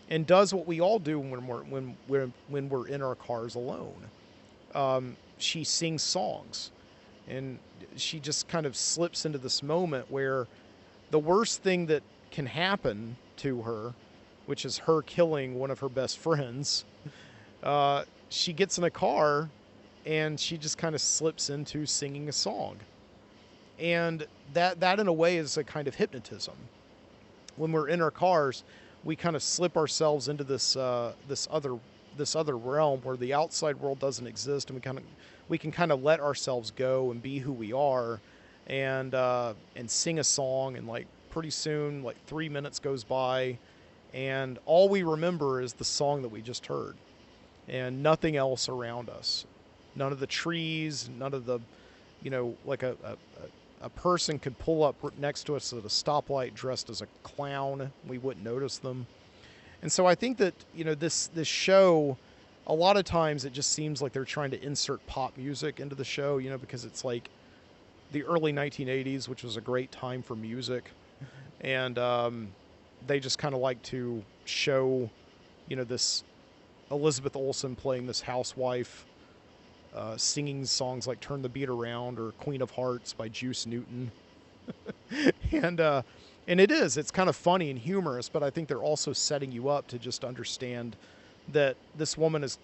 and does what we all do when we're in our cars alone. She sings songs, and she just kind of slips into this moment where the worst thing that can happen to her, which is her killing one of her best friends, she gets in a car and she just kind of slips into singing a song. And that in a way is a kind of hypnotism. When we're in our cars, we kind of slip ourselves into this other realm where the outside world doesn't exist, and we can kind of let ourselves go and be who we are, and sing a song, and like pretty soon, like 3 minutes goes by, and all we remember is the song that we just heard, and nothing else around us, none of the trees, none of the, like a person could pull up next to us at a stoplight dressed as a clown. We wouldn't notice them. And so I think that, this show, a lot of times it just seems like they're trying to insert pop music into the show, because it's like the early 1980s, which was a great time for music. And they just kind of like to show, this Elizabeth Olsen playing this housewife, singing songs like Turn the Beat Around or Queen of Hearts by Juice Newton. And it's kind of funny and humorous, but I think they're also setting you up to just understand that this woman is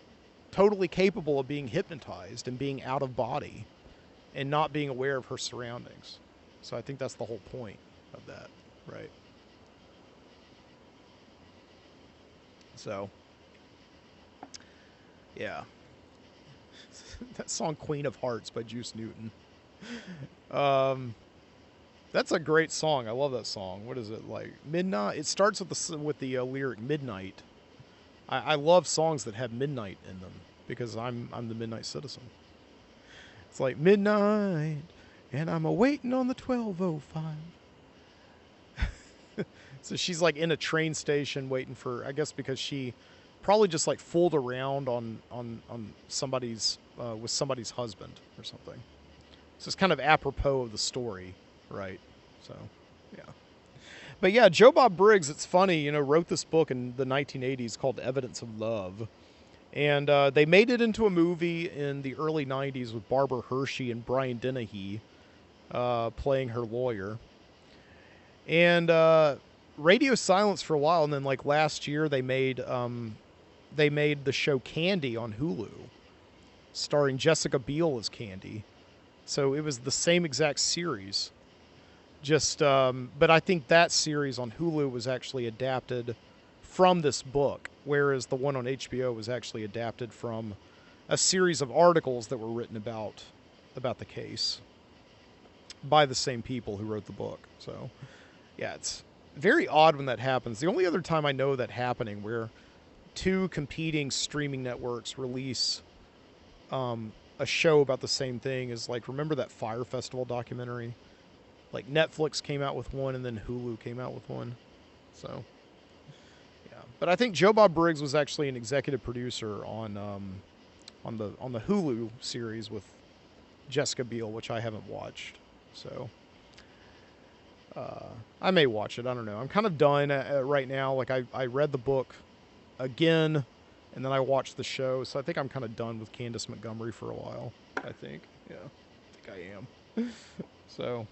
totally capable of being hypnotized and being out of body and not being aware of her surroundings. So I think that's the whole point of that, right? So, yeah. That song Queen of Hearts by Juice Newton. That's a great song. I love that song. What is it, like midnight? It starts with the lyric midnight. I love songs that have midnight in them because I'm the Midnight Citizen. It's like midnight and I'm awaiting on the 12:05. So she's like in a train station waiting for, I guess because she probably just like fooled around on somebody's with somebody's husband or something. So it's kind of apropos of the story, right? So, yeah. But yeah, Joe Bob Briggs, it's funny, wrote this book in the 1980s called Evidence of Love. And they made it into a movie in the early 90s with Barbara Hershey and Brian Dennehy playing her lawyer. And radio silence for a while, and then like last year they made the show Candy on Hulu, starring Jessica Biel as Candy. So it was the same exact series. Just, but I think that series on Hulu was actually adapted from this book, whereas the one on HBO was actually adapted from a series of articles that were written about the case by the same people who wrote the book. So, yeah, it's very odd when that happens. The only other time I know that happening where two competing streaming networks release a show about the same thing is like, remember that Fire Festival documentary? Like Netflix came out with one and then Hulu came out with one. So, yeah. But I think Joe Bob Briggs was actually an executive producer on the Hulu series with Jessica Biel, which I haven't watched. So, I may watch it. I don't know. I'm kind of done right now. Like I read the book again, and then I watched the show. So I think I'm kind of done with Candace Montgomery for a while. I think. Yeah, I think I am. So.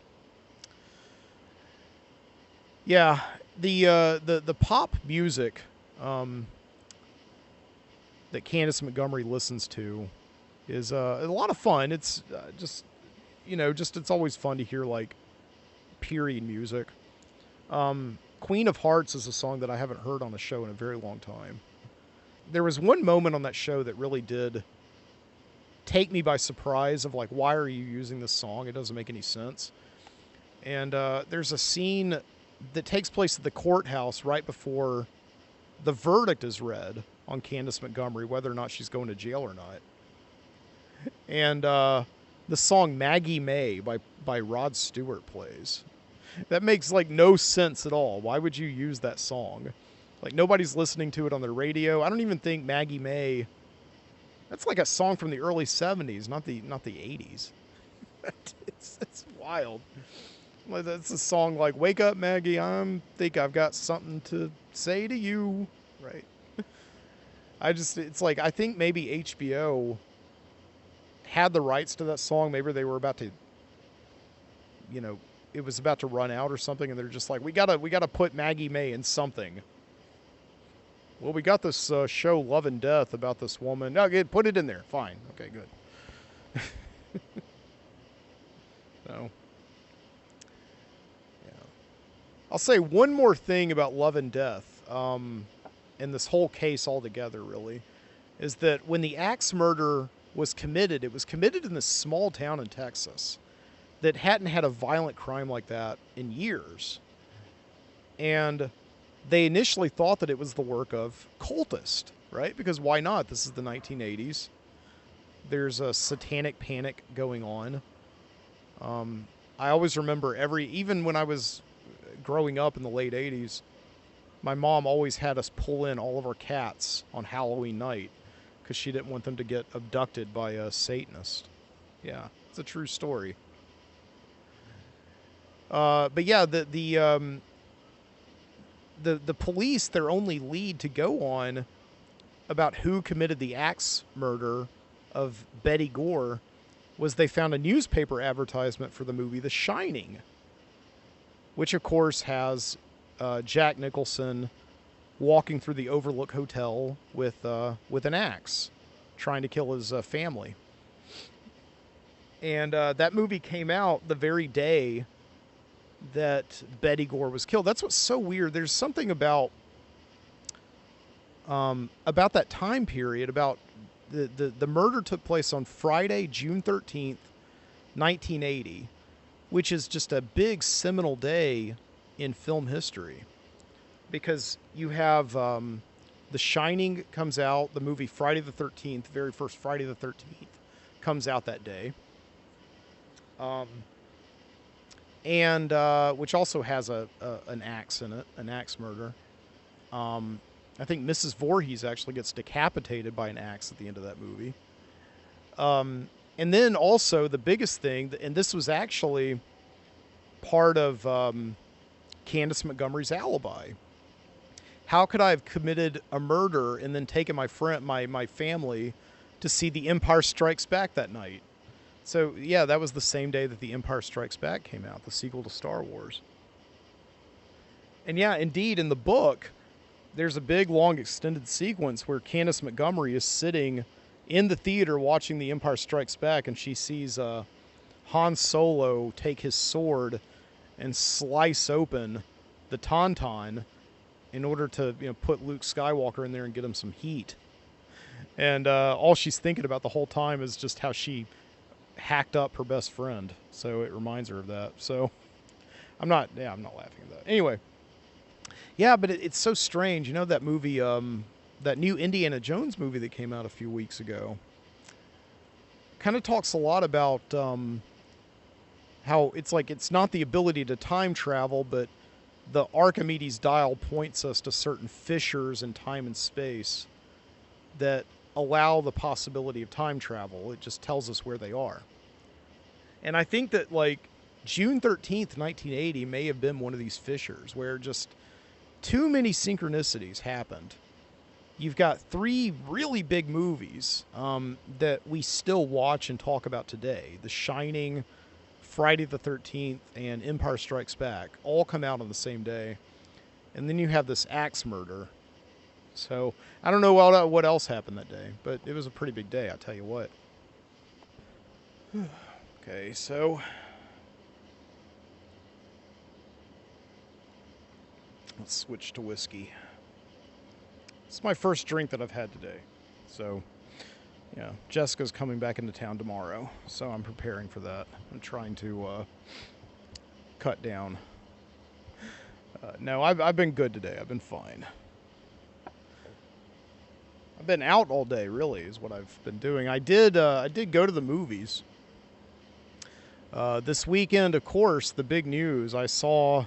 Yeah, the pop music that Candace Montgomery listens to is a lot of fun. It's just it's always fun to hear like period music. Queen of Hearts is a song that I haven't heard on a show in a very long time. There was one moment on that show that really did take me by surprise of like, why are you using this song? It doesn't make any sense. And there's a scene that takes place at the courthouse right before the verdict is read on Candace Montgomery, whether or not she's going to jail or not. And the song Maggie May by Rod Stewart plays. That makes like no sense at all. Why would you use that song? Like nobody's listening to it on the radio. I don't even think Maggie May, that's like a song from the early 70s, not the 80s. It's wild. That's a song like, wake up, Maggie, think I've got something to say to you. Right. It's like, I think maybe HBO had the rights to that song. Maybe they were about to, it was about to run out or something. And they're just like, we gotta put Maggie May in something. Well, we got this show Love and Death about this woman. No, good, put it in there. Fine. Okay, good. So. I'll say one more thing about Love and Death, and this whole case altogether, really, is that when the axe murder was committed, it was committed in this small town in Texas that hadn't had a violent crime like that in years. And they initially thought that it was the work of cultists, right? Because why not? This is the 1980s. There's a satanic panic going on. I always remember even when I was growing up in the late 80s, my mom always had us pull in all of our cats on Halloween night because she didn't want them to get abducted by a Satanist. Yeah, it's a true story. But yeah, the police, their only lead to go on about who committed the axe murder of Betty Gore was they found a newspaper advertisement for the movie The Shining, which of course has Jack Nicholson walking through the Overlook Hotel with an axe, trying to kill his family. And that movie came out the very day that Betty Gore was killed. That's what's so weird. There's something about that time period, about the murder took place on Friday, June 13th, 1980, which is just a big seminal day in film history. Because you have The Shining comes out, the movie Friday the 13th, very first Friday the 13th, comes out that day. And which also has an axe in it, an axe murder. I think Mrs. Voorhees actually gets decapitated by an axe at the end of that movie. And then also the biggest thing, and this was actually part of Candace Montgomery's alibi. How could I have committed a murder and then taken my family to see The Empire Strikes Back that night? So yeah, that was the same day that The Empire Strikes Back came out, the sequel to Star Wars. And yeah, indeed, in the book, there's a big, long, extended sequence where Candace Montgomery is sitting in the theater watching The Empire Strikes Back, and she sees Han Solo take his sword and slice open the Tauntaun in order to put Luke Skywalker in there and get him some heat. And all she's thinking about the whole time is just how she hacked up her best friend. So it reminds her of that. So I'm not laughing at that. Anyway. Yeah, but it's so strange. You know that movie, that new Indiana Jones movie that came out a few weeks ago? Kind of talks a lot about how it's not the ability to time travel, but the Archimedes dial points us to certain fissures in time and space that allow the possibility of time travel. It just tells us where they are. And I think that, June 13th, 1980 may have been one of these fissures where just too many synchronicities happened. You've got 3 really big movies that we still watch and talk about today. The Shining, Friday the 13th, and Empire Strikes Back all come out on the same day. And then you have this axe murder. So I don't know what else happened that day, but it was a pretty big day, I'll tell you what. Okay, so let's switch to whiskey. It's my first drink that I've had today. So, yeah, Jessica's coming back into town tomorrow, so I'm preparing for that. I'm trying to cut down. No, I've been good today. I've been fine. I've been out all day, really, is what I've been doing. I did go to the movies. This weekend, of course, the big news, I saw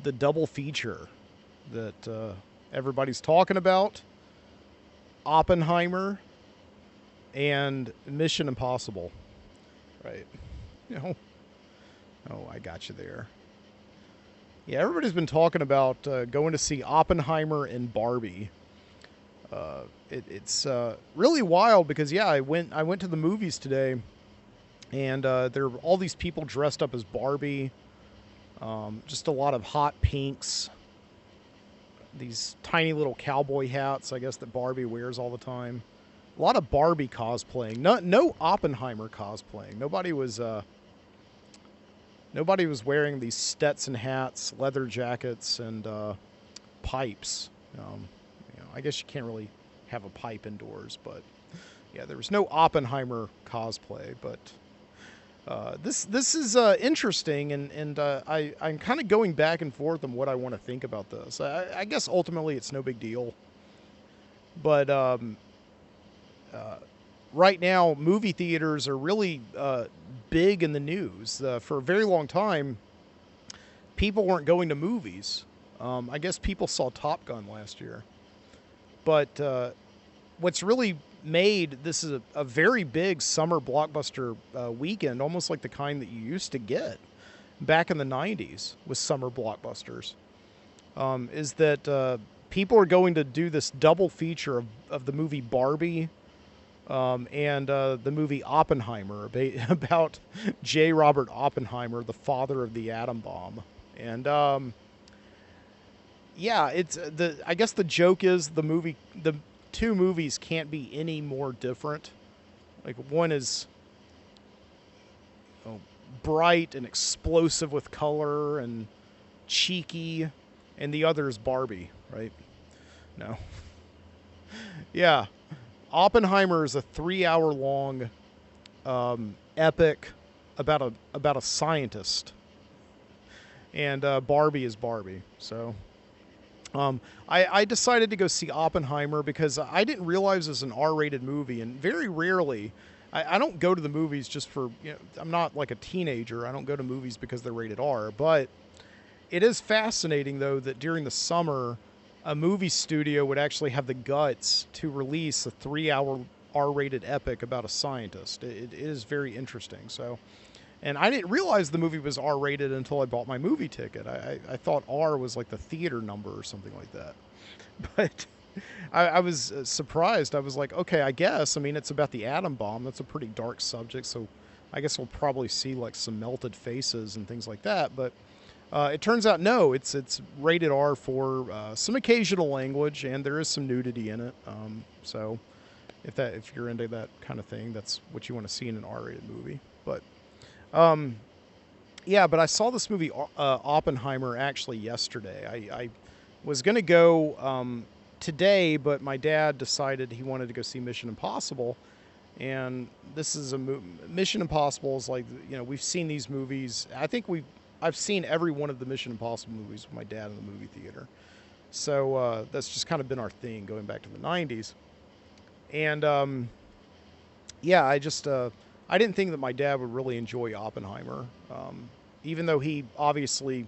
the double feature that everybody's talking about. Oppenheimer and Mission Impossible. Right. Oh, I got you there. Yeah, everybody's been talking about going to see Oppenheimer and Barbie. It's really wild because, yeah, I went to the movies today, and there are all these people dressed up as Barbie. Just a lot of hot pinks. These tiny little cowboy hats, I guess, that Barbie wears all the time. A lot of Barbie cosplaying. No Oppenheimer cosplaying. Nobody was wearing these Stetson hats, leather jackets, and pipes. I guess you can't really have a pipe indoors, but yeah, there was no Oppenheimer cosplay. But this is interesting, and I'm kind of going back and forth on what I want to think about this. I guess ultimately it's no big deal, but right now movie theaters are really big in the news. For a very long time, people weren't going to movies. I guess people saw Top Gun last year, but what's really made this is a very big summer blockbuster weekend, almost like the kind that you used to get back in the 90s with summer blockbusters, is that people are going to do this double feature of the movie Barbie and the movie Oppenheimer, about J. Robert Oppenheimer, the father of the atom bomb. And yeah, I guess the joke is the two movies can't be any more different. Like, one is bright and explosive with color and cheeky, and the other is Barbie, right? No. Yeah. Oppenheimer is a 3-hour-long epic about a scientist, and Barbie is Barbie. So I decided to go see Oppenheimer because I didn't realize it was an R-rated movie, and very rarely I don't go to the movies just for, I'm not like a teenager. I don't go to movies because they're rated R, but it is fascinating, though, that during the summer, a movie studio would actually have the guts to release a 3-hour R-rated epic about a scientist. It is very interesting. So, and I didn't realize the movie was R-rated until I bought my movie ticket. I thought R was like the theater number or something like that. But I was surprised. I was like, okay, I guess. I mean, it's about the atom bomb. That's a pretty dark subject. So I guess we'll probably see like some melted faces and things like that. But It turns out no, it's rated R for some occasional language, and there is some nudity in it. So if you're into that kind of thing, that's what you want to see in an R-rated movie. But yeah, but I saw this movie Oppenheimer actually yesterday. I was gonna go today, but my dad decided he wanted to go see Mission Impossible, and this is Mission Impossible is like, we've seen these movies. I've seen every one of the Mission Impossible movies with my dad in the movie theater. So that's just kind of been our thing going back to the 90s. And yeah, I didn't think that my dad would really enjoy Oppenheimer. Even though he obviously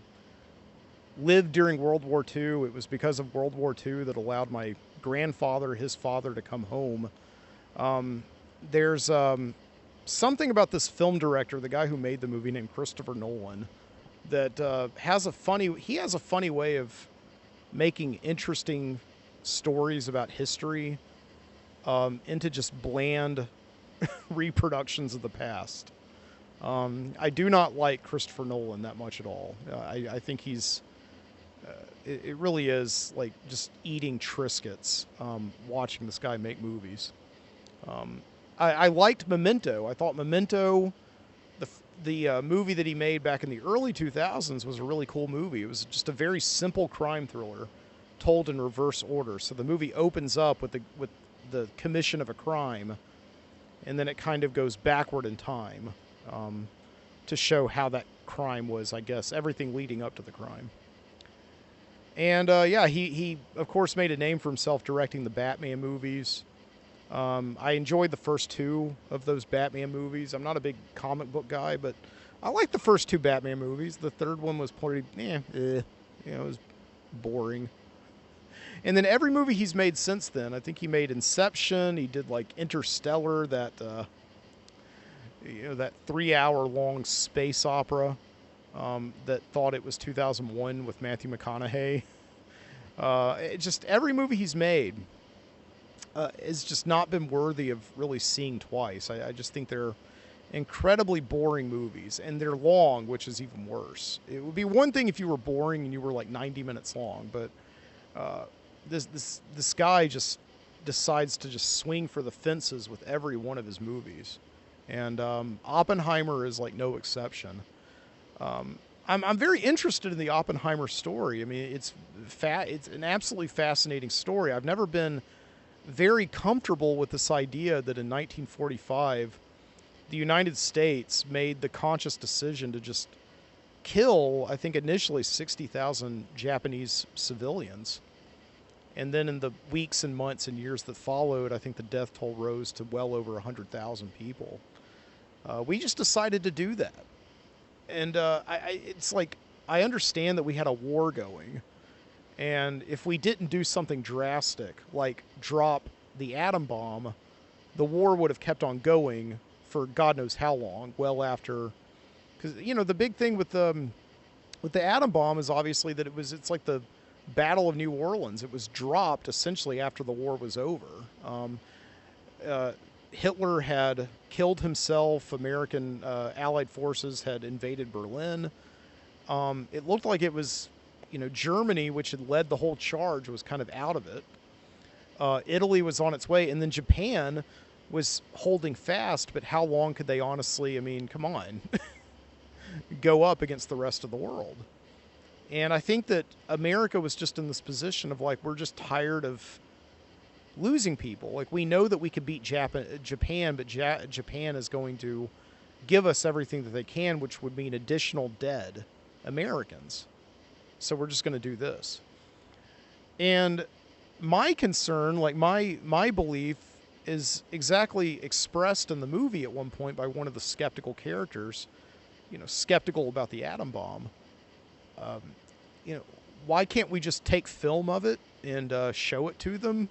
lived during World War II, it was because of World War II that allowed my grandfather, his father, to come home. There's something about this film director, the guy who made the movie, named Christopher Nolan, that has a funny way of making interesting stories about history into just bland reproductions of the past. I do not like Christopher Nolan that much at all. I think it really is like just eating Triscuits watching this guy make movies. I liked Memento. I thought Memento, the movie that he made back in the early 2000s, was a really cool movie. It was just a very simple crime thriller told in reverse order. So the movie opens up with the commission of a crime, and then it kind of goes backward in time to show how that crime was, I guess, everything leading up to the crime. And yeah, he of course made a name for himself directing the Batman movies. I enjoyed the first two of those Batman movies. I'm not a big comic book guy, but I like the first two Batman movies. The third one was pretty, it was boring. And then every movie he's made since then, I think he made Inception. He did like Interstellar, that 3-hour-long space opera that thought it was 2001 with Matthew McConaughey. Just every movie he's made has just not been worthy of really seeing twice. I just think they're incredibly boring movies, and they're long, which is even worse. It would be one thing if you were boring and you were like 90 minutes long, but this guy just decides to just swing for the fences with every one of his movies, and Oppenheimer is like no exception. I'm very interested in the Oppenheimer story. I mean, it's an absolutely fascinating story. I've never been very comfortable with this idea that in 1945, the United States made the conscious decision to just kill, I think initially 60,000 Japanese civilians. And then in the weeks and months and years that followed, I think the death toll rose to well over 100,000 people. We just decided to do that. And it's like, I understand that we had a war going. And if we didn't do something drastic, like drop the atom bomb, the war would have kept on going for God knows how long, well after. Because, the big thing with the atom bomb is obviously that it's like the Battle of New Orleans. It was dropped essentially after the war was over. Hitler had killed himself. American Allied forces had invaded Berlin. It looked like it was, Germany, which had led the whole charge, was kind of out of it. Italy was on its way, and then Japan was holding fast, but how long could they honestly, come on, go up against the rest of the world? And I think that America was just in this position of like, we're just tired of losing people. Like, we know that we could beat Japan, but Japan is going to give us everything that they can, which would mean additional dead Americans. So we're just going to do this. And my concern, like my belief, is exactly expressed in the movie at one point by one of the skeptical characters, skeptical about the atom bomb. Why can't we just take film of it and show it to them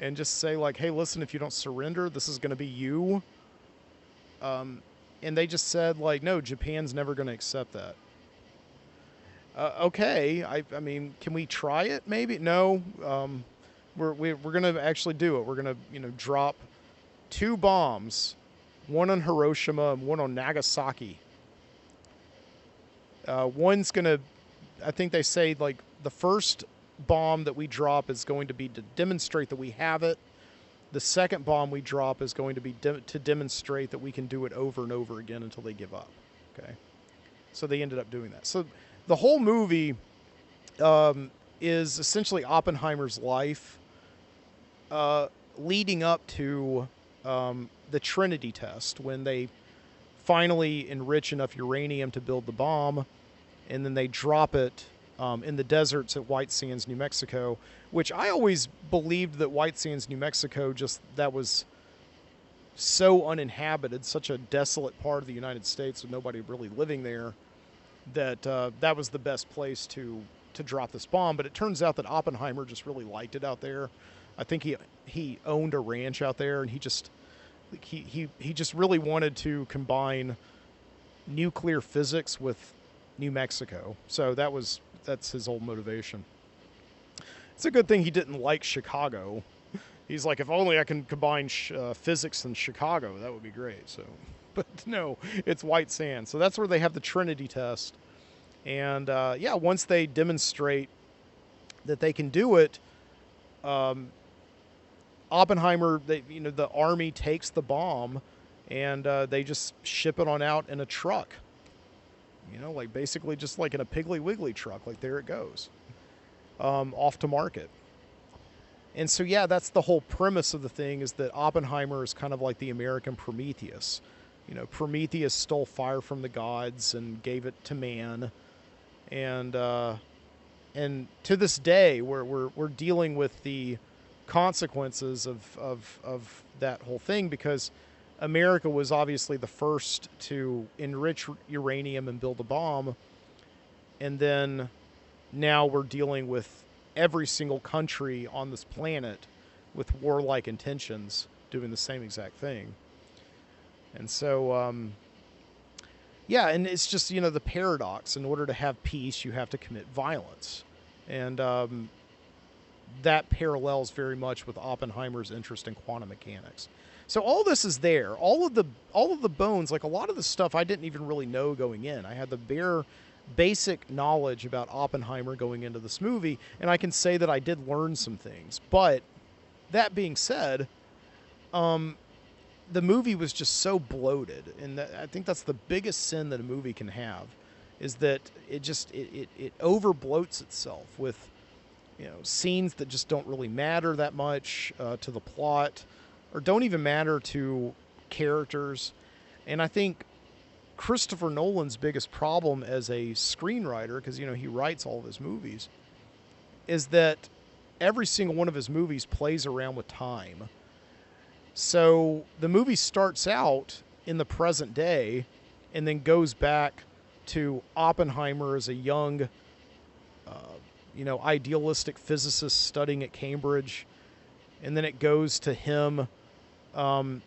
and just say like, hey, listen, if you don't surrender, this is going to be you. And they just said like, no, Japan's never going to accept that. Okay, I mean, can we try it? Maybe no. We're gonna actually do it. We're gonna drop 2 bombs, one on Hiroshima and one on Nagasaki. One's going to, I think they say, like, the first bomb that we drop is going to be to demonstrate that we have it. The second bomb we drop is going to be to demonstrate that we can do it over and over again until they give up. Okay. So they ended up doing that. So the whole movie is essentially Oppenheimer's life leading up to the Trinity test, when they finally enrich enough uranium to build the bomb, and then they drop it in the deserts at White Sands, New Mexico, which I always believed that White Sands, New Mexico, that was so uninhabited, such a desolate part of the United States with nobody really living there, that that was the best place to drop this bomb. But it turns out that Oppenheimer just really liked it out there. I think he owned a ranch out there, and he just really wanted to combine nuclear physics with New Mexico. So that's his whole motivation. It's a good thing he didn't like Chicago. He's like, if only I can combine physics in Chicago, that would be great. So, but no, it's White Sands. So that's where they have the Trinity test. And yeah, once they demonstrate that they can do it, Oppenheimer, the army takes the bomb, and they just ship it on out in a truck. Like basically just like in a Piggly Wiggly truck, like there it goes, off to market. And so, yeah, that's the whole premise of the thing, is that Oppenheimer is kind of like the American Prometheus. Prometheus stole fire from the gods and gave it to man. And to this day, we're dealing with the consequences of that whole thing, because America was obviously the first to enrich uranium and build a bomb. And then now we're dealing with every single country on this planet with warlike intentions doing the same exact thing. And so, yeah, and it's just, the paradox. In order to have peace, you have to commit violence. And that parallels very much with Oppenheimer's interest in quantum mechanics. So all this is there. All of the bones, like a lot of the stuff I didn't even really know going in. I had the bare basic knowledge about Oppenheimer going into this movie, and I can say that I did learn some things. But that being said, the movie was just so bloated, and I think that's the biggest sin that a movie can have, is that it over bloats itself with scenes that just don't really matter that much to the plot, or don't even matter to characters. And I think Christopher Nolan's biggest problem as a screenwriter, because he writes all of his movies, is that every single one of his movies plays around with time. So the movie starts out in the present day and then goes back to Oppenheimer as a young idealistic physicist studying at Cambridge, and then it goes to him kind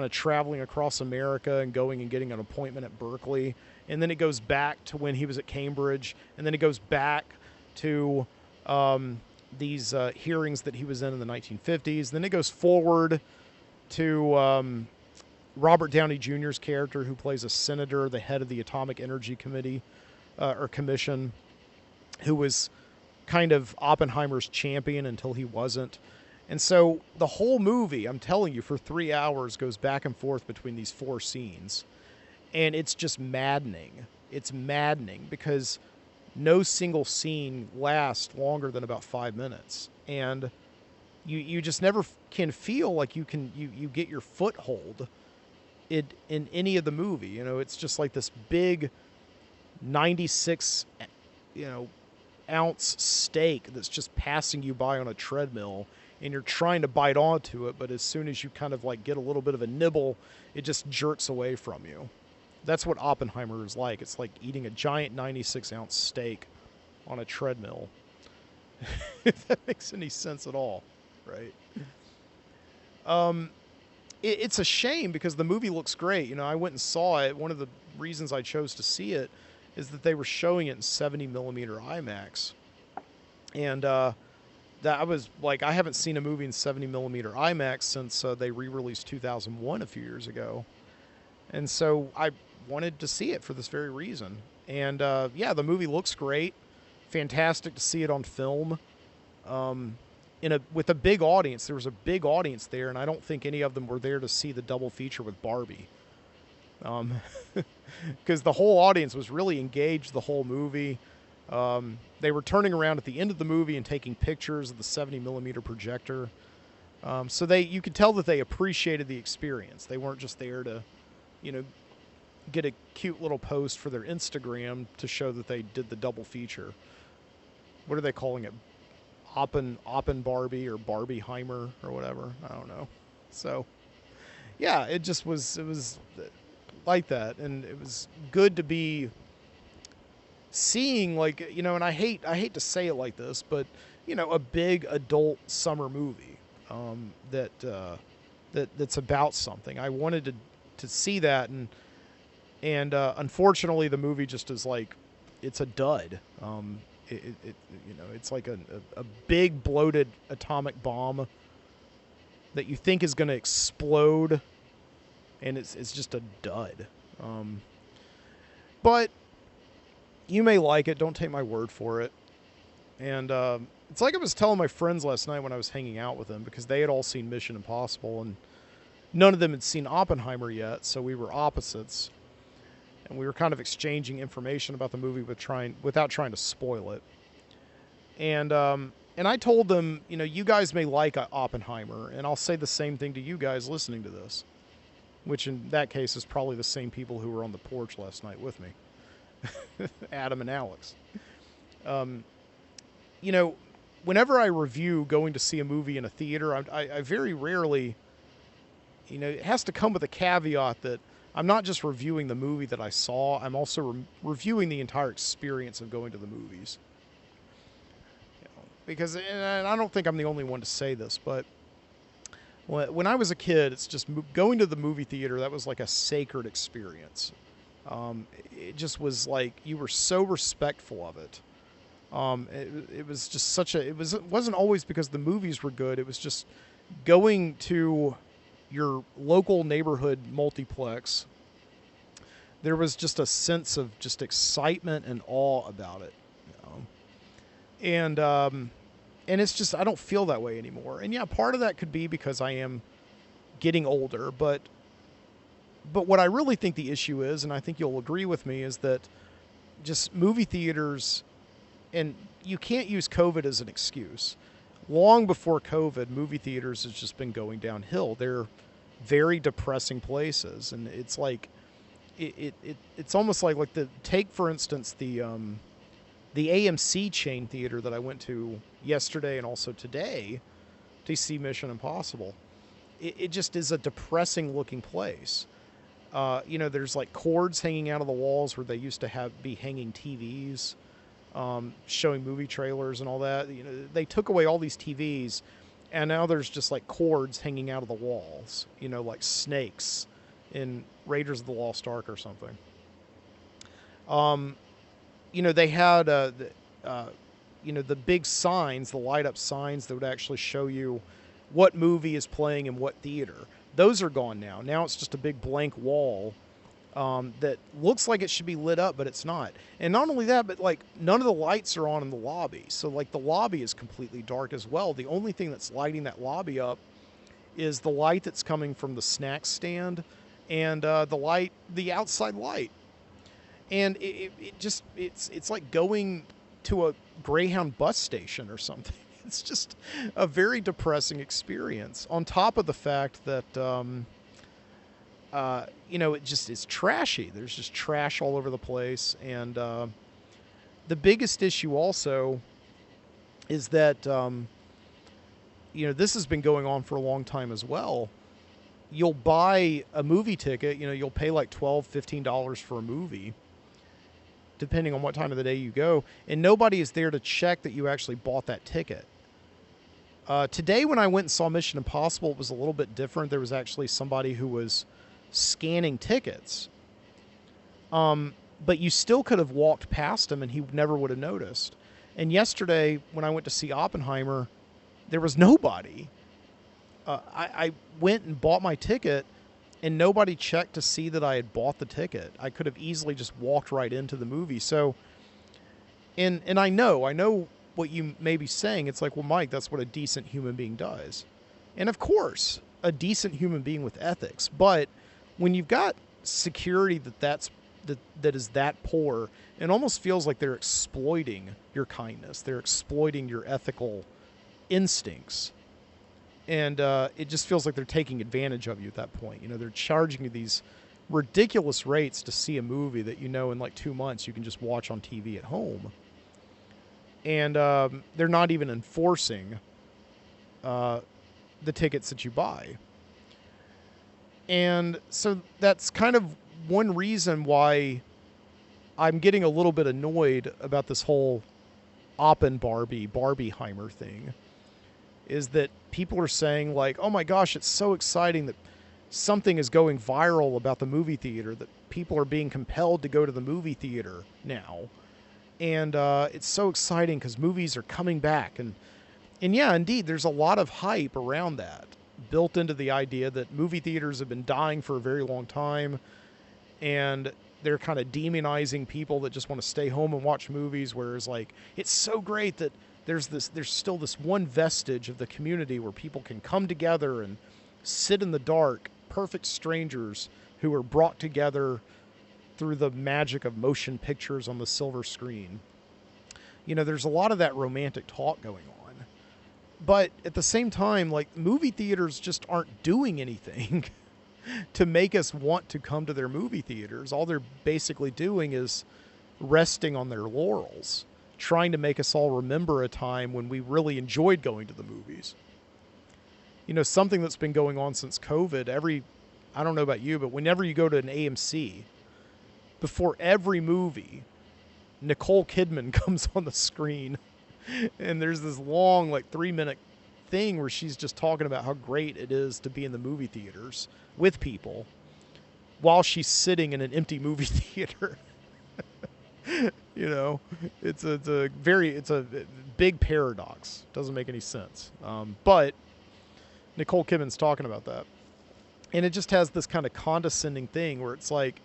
of traveling across America and going and getting an appointment at Berkeley. And then it goes back to when he was at Cambridge. And then it goes back to these hearings that he was in the 1950s. Then it goes forward to Robert Downey Jr.'s character, who plays a senator, the head of the Atomic Energy Committee, or Commission, who was kind of Oppenheimer's champion until he wasn't. And so the whole movie, I'm telling you, for 3 hours goes back and forth between these 4 scenes. And it's just maddening. It's maddening because no single scene lasts longer than about 5 minutes. And you just never can feel like you get your foothold in any of the movie. It's just like this big 96 ounce steak that's just passing you by on a treadmill, and you're trying to bite onto it, but as soon as you kind of like get a little bit of a nibble, it just jerks away from you. That's what Oppenheimer is like. It's like eating a giant 96 ounce steak on a treadmill. If that makes any sense at all, right? It's a shame because the movie looks great. I went and saw it. One of the reasons I chose to see it is that they were showing it in 70 millimeter IMAX. And that I was like, I haven't seen a movie in 70 millimeter IMAX since they re-released 2001 a few years ago. And so I wanted to see it for this very reason. And yeah, the movie looks great. Fantastic to see it on film. With a big audience. There was a big audience there, and I don't think any of them were there to see the double feature with Barbie. Because the whole audience was really engaged the whole movie. They were turning around at the end of the movie and taking pictures of the 70 millimeter projector. So you could tell that they appreciated the experience. They weren't just there to, get a cute little post for their Instagram to show that they did the double feature. What are they calling it? Oppen Barbie or Barbieheimer or whatever. I don't know. So, yeah, it was like that, and it was good to be seeing, and I hate to say it like this, but a big adult summer movie that's about something. I wanted to see that, and unfortunately the movie just is it's a dud. It's like a big bloated atomic bomb that you think is going to explode, and it's just a dud. But you may like it. Don't take my word for it. And it's like I was telling my friends last night when I was hanging out with them, because they had all seen Mission Impossible, and none of them had seen Oppenheimer yet, so we were opposites. And we were kind of exchanging information about the movie without trying to spoil it. And I told them, you guys may like Oppenheimer, and I'll say the same thing to you guys listening to this, which in that case is probably the same people who were on the porch last night with me, Adam and Alex. Whenever I review going to see a movie in a theater, I very rarely, it has to come with a caveat that I'm not just reviewing the movie that I saw, I'm also reviewing the entire experience of going to the movies. Because, and I don't think I'm the only one to say this, but when I was a kid, it's just going to the movie theater, that was like a sacred experience. It just was like, you were so respectful of it. It was just it wasn't always because the movies were good, it was just going to your local neighborhood multiplex. There was just a sense of just excitement and awe about it, and it's just, I don't feel that way anymore. And yeah, part of that could be because I am getting older, but what I really think the issue is, and I think you'll agree with me, is that just movie theaters, and you can't use COVID as an excuse. Long before COVID, movie theaters has just been going downhill. They're very depressing places, and it's like it's almost like take for instance the AMC chain theater that I went to yesterday and also today to see Mission Impossible. It just is a depressing looking place. There's like cords hanging out of the walls where they used to be hanging TVs. Showing movie trailers and all that. They took away all these TVs, and now there's just like cords hanging out of the walls, like snakes in Raiders of the Lost Ark or something. They had the big signs, the light up signs that would actually show you what movie is playing in what theater. Those are gone now. Now it's just a big blank wall that looks like it should be lit up, but it's not. And not only that, but none of the lights are on in the lobby. So the lobby is completely dark as well. The only thing that's lighting that lobby up is the light that's coming from the snack stand and the outside light. And it's like going to a Greyhound bus station or something. It's just a very depressing experience. On top of the fact that it's trashy. There's just trash all over the place. And the biggest issue also is that, this has been going on for a long time as well. You'll buy a movie ticket, you'll pay like $12, $15 for a movie, depending on what time of the day you go, and nobody is there to check that you actually bought that ticket. Today when I went and saw Mission Impossible, it was a little bit different. There was actually somebody who was scanning tickets. But you still could have walked past him and he never would have noticed. And yesterday, when I went to see Oppenheimer, there was nobody. I went and bought my ticket, and nobody checked to see that I had bought the ticket. I could have easily just walked right into the movie. So, and I know what you may be saying. It's like, well, Mike, that's what a decent human being does. And of course, a decent human being with ethics. But when you've got security that is that poor, it almost feels like they're exploiting your kindness. They're exploiting your ethical instincts. And it just feels like they're taking advantage of you at that point. You know, they're charging you these ridiculous rates to see a movie that, you know, in like 2 months you can just watch on TV at home. And they're not even enforcing the tickets that you buy. And so that's kind of one reason why I'm getting a little bit annoyed about this whole Barbieheimer thing, is that people are saying like, oh my gosh, it's so exciting that something is going viral about the movie theater, that people are being compelled to go to the movie theater now. And it's so exciting because movies are coming back. And yeah, indeed, there's a lot of hype around that, built into the idea that movie theaters have been dying for a very long time, and they're kind of demonizing people that just want to stay home and watch movies, whereas like, it's so great that there's still this one vestige of the community where people can come together and sit in the dark, perfect strangers who are brought together through the magic of motion pictures on the silver screen. You know, there's a lot of that romantic talk going on. But at the same time, like, movie theaters just aren't doing anything to make us want to come to their movie theaters. All they're basically doing is resting on their laurels, trying to make us all remember a time when we really enjoyed going to the movies. You know, something that's been going on since COVID, I don't know about you, but whenever you go to an AMC, before every movie, Nicole Kidman comes on the screen, and there's this long, like, 3-minute thing where she's just talking about how great it is to be in the movie theaters with people while she's sitting in an empty movie theater. You know, it's a big paradox. Doesn't make any sense. But Nicole Kidman's talking about that, and it just has this kind of condescending thing where it's like,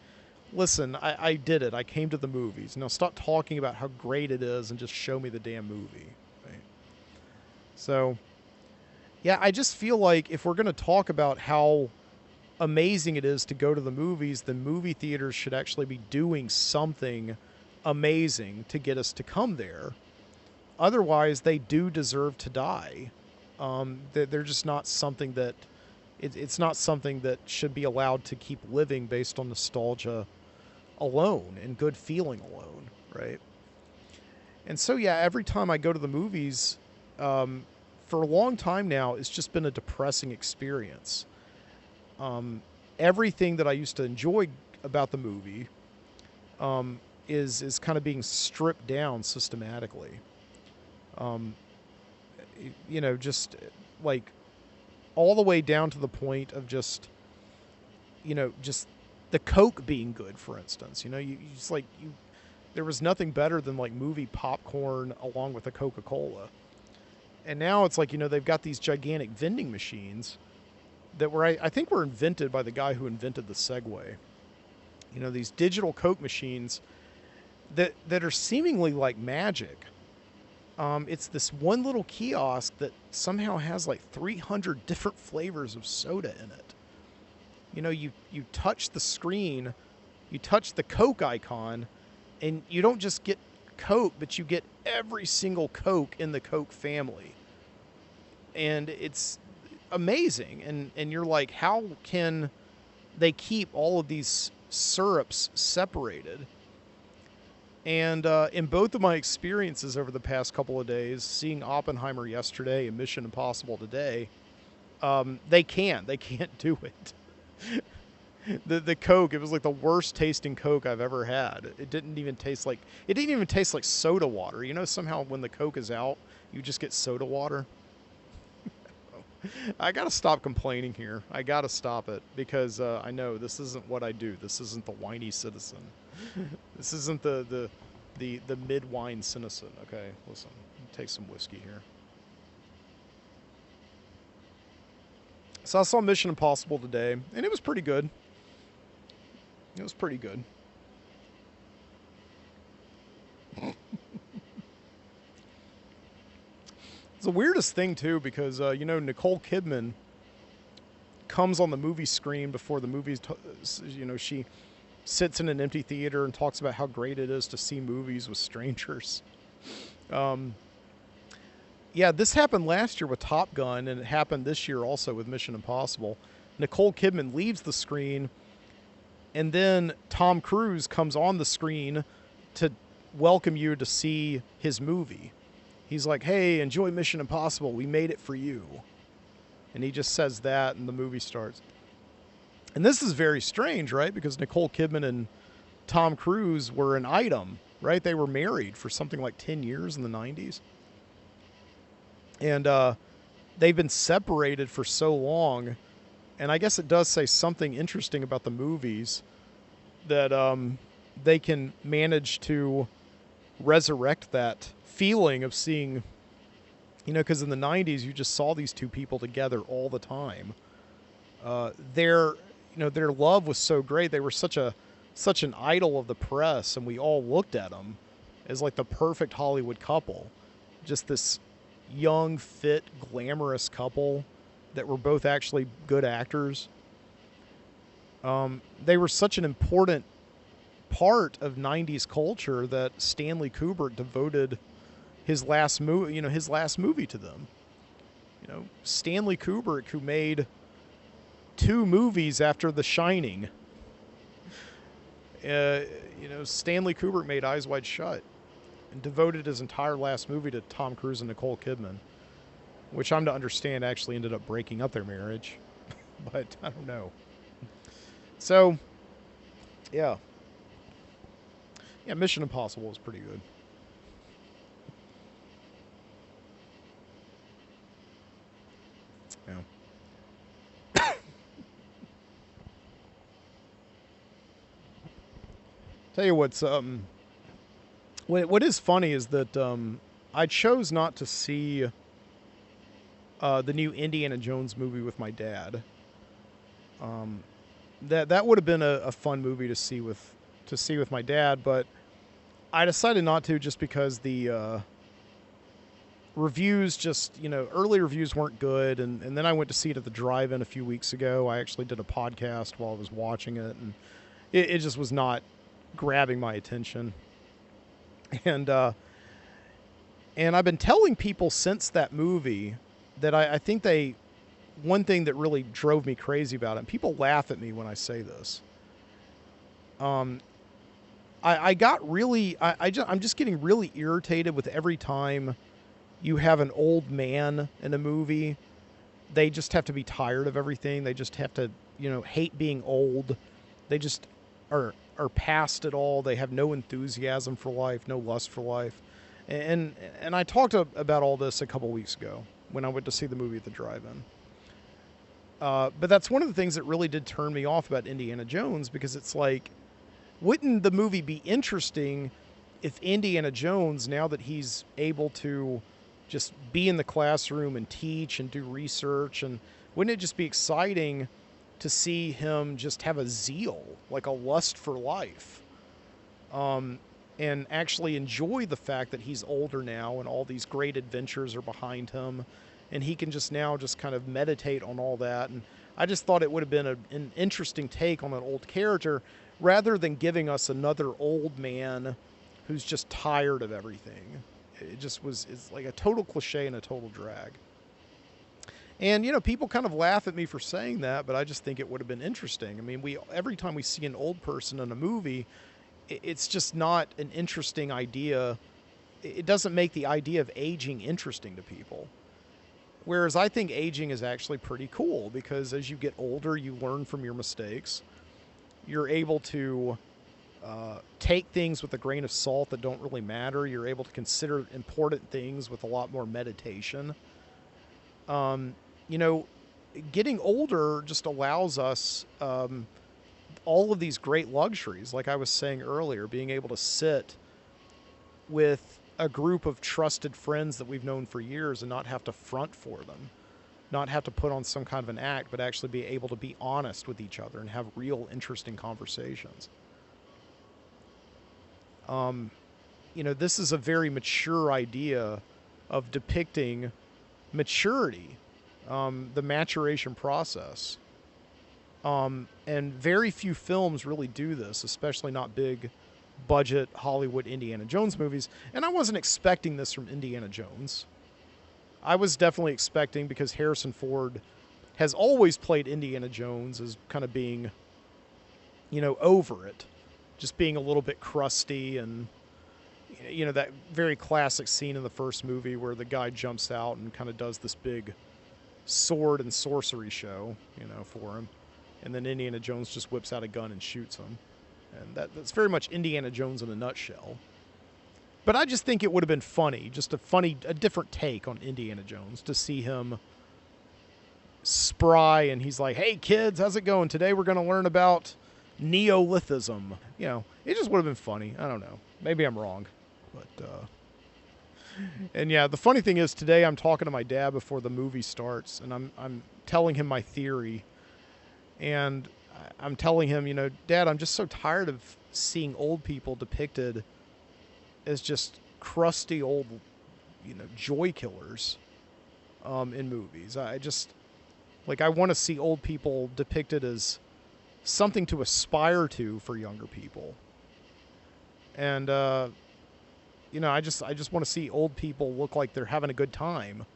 listen, I did it. I came to the movies. Now stop talking about how great it is and just show me the damn movie. Right? So, yeah, I just feel like if we're going to talk about how amazing it is to go to the movies, then movie theaters should actually be doing something amazing to get us to come there. Otherwise, they do deserve to die. They're just not something that... It's not something that should be allowed to keep living based on nostalgia alone and good feeling alone, right? And so, yeah, every time I go to the movies, for a long time now, it's just been a depressing experience. Everything that I used to enjoy about the movie is kind of being stripped down systematically. You know, just like all the way down to the point of just, you know, just the Coke being good, for instance. You know, you just like, there was nothing better than like movie popcorn along with a Coca-Cola. And now it's like, you know, they've got these gigantic vending machines that were, I think were invented by the guy who invented the Segway. You know, these digital Coke machines that are seemingly like magic. It's this one little kiosk that somehow has like 300 different flavors of soda in it. You know, you touch the screen, you touch the Coke icon, and you don't just get Coke, but you get every single Coke in the Coke family. And it's amazing. And you're like, how can they keep all of these syrups separated? And in both of my experiences over the past couple of days, seeing Oppenheimer yesterday and Mission Impossible today, they can't do it. The Coke, it was like the worst tasting Coke I've ever had. It didn't even taste like soda water. You know, somehow when the Coke is out, you just get soda water. I got to stop complaining here. I got to stop it because I know this isn't what I do. This isn't the whiny citizen. This isn't the mid-wine citizen. Okay, listen, take some whiskey here. So I saw Mission Impossible today, and it was pretty good. It was pretty good. It's the weirdest thing, too, because, Nicole Kidman comes on the movie screen before the movie, she sits in an empty theater and talks about how great it is to see movies with strangers. Yeah, this happened last year with Top Gun, and it happened this year also with Mission Impossible. Nicole Kidman leaves the screen, and then Tom Cruise comes on the screen to welcome you to see his movie. He's like, hey, enjoy Mission Impossible. We made it for you. And he just says that, and the movie starts. And this is very strange, right? Because Nicole Kidman and Tom Cruise were an item, right? They were married for something like 10 years in the 90s. And they've been separated for so long. And I guess it does say something interesting about the movies that they can manage to resurrect that feeling of seeing, because in the 90s you just saw these two people together all the time. Their love was so great. They were such an idol of the press, and we all looked at them as like the perfect Hollywood couple. Just this young, fit, glamorous couple that were both actually good actors. They were such an important part of 90s culture that Stanley Kubrick devoted his last movie to them. Stanley Kubrick, who made 2 movies after The Shining. Stanley Kubrick made Eyes Wide Shut and devoted his entire last movie to Tom Cruise and Nicole Kidman, which I'm to understand actually ended up breaking up their marriage. But I don't know. So, yeah. Yeah, Mission Impossible was pretty good. Yeah. Tell you what's what is funny is that I chose not to see the new Indiana Jones movie with my dad. That would have been a fun movie to see with my dad, but I decided not to just because the reviews early reviews weren't good, and then I went to see it at the drive-in a few weeks ago. I actually did a podcast while I was watching it, and it just was not grabbing my attention. And I've been telling people since that movie that I think one thing that really drove me crazy about it, and people laugh at me when I say this, I got really, I'm just getting really irritated with every time you have an old man in a movie. They just have to be tired of everything. They just have to, hate being old. They just are past it all. They have no enthusiasm for life, no lust for life. And I talked about all this a couple weeks ago when I went to see the movie at the drive-in. But that's one of the things that really did turn me off about Indiana Jones, because it's like, wouldn't the movie be interesting if Indiana Jones, now that he's able to just be in the classroom and teach and do research, and wouldn't it just be exciting to see him just have a zeal, like a lust for life, and actually enjoy the fact that he's older now and all these great adventures are behind him, and he can just now just kind of meditate on all that. And I just thought it would have been an interesting take on an old character, rather than giving us another old man who's just tired of everything. It's like a total cliche and a total drag. And, people kind of laugh at me for saying that, but I just think it would have been interesting. I mean, every time we see an old person in a movie, it's just not an interesting idea. It doesn't make the idea of aging interesting to people. Whereas I think aging is actually pretty cool, because as you get older, you learn from your mistakes. You're able to take things with a grain of salt that don't really matter. You're able to consider important things with a lot more meditation. Getting older just allows us all of these great luxuries. Like I was saying earlier, being able to sit with a group of trusted friends that we've known for years and not have to front for them. not have to put on some kind of an act, but actually be able to be honest with each other and have real interesting conversations. This is a very mature idea of depicting maturity, the maturation process. And very few films really do this, especially not big budget Hollywood Indiana Jones movies. And I wasn't expecting this from Indiana Jones. I was definitely expecting, because Harrison Ford has always played Indiana Jones as kind of being, over it. Just being a little bit crusty, and, that very classic scene in the first movie where the guy jumps out and kind of does this big sword and sorcery show, for him. And then Indiana Jones just whips out a gun and shoots him. And that's very much Indiana Jones in a nutshell. But I just think it would have been funny, just a different take on Indiana Jones, to see him spry and he's like, "Hey kids, how's it going? Today we're going to learn about Neolithism." It just would have been funny. I don't know. Maybe I'm wrong. But, and yeah, the funny thing is, today I'm talking to my dad before the movie starts, and I'm telling him my theory. And I'm telling him, Dad, I'm just so tired of seeing old people depicted as just crusty old, joy killers in movies. I want to see old people depicted as something to aspire to for younger people. And, I just want to see old people look like they're having a good time.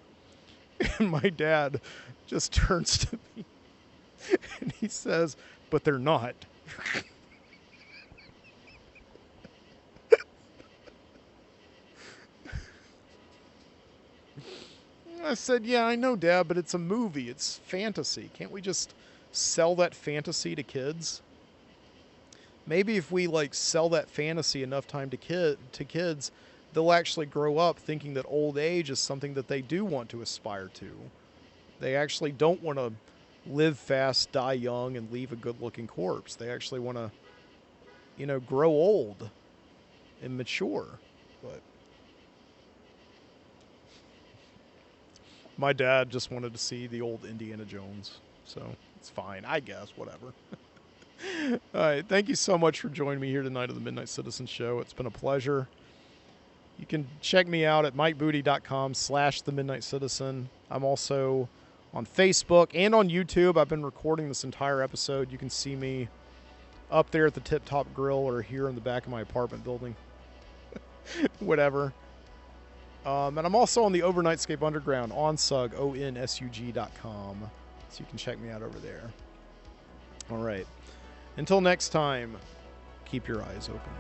And my dad just turns to me and he says, "But they're not." I said, "Yeah, I know, Dad, but it's a movie. It's fantasy. Can't we just sell that fantasy to kids? Maybe if we sell that fantasy enough time to kids, they'll actually grow up thinking that old age is something that they do want to aspire to. They actually don't want to live fast, die young, and leave a good-looking corpse. They actually want to, grow old and mature." But my dad just wanted to see the old Indiana Jones, so it's fine, I guess, whatever. All right, thank you so much for joining me here tonight at the Midnight Citizen Show. It's been a pleasure. You can check me out at mikebooty.com/The Midnight Citizen. I'm also on Facebook and on YouTube. I've been recording this entire episode. You can see me up there at the Tip Top Grill or here in the back of my apartment building. Whatever. And I'm also on the Overnightscape Underground, onsug, ONSUG.com. So you can check me out over there. All right. Until next time, keep your eyes open.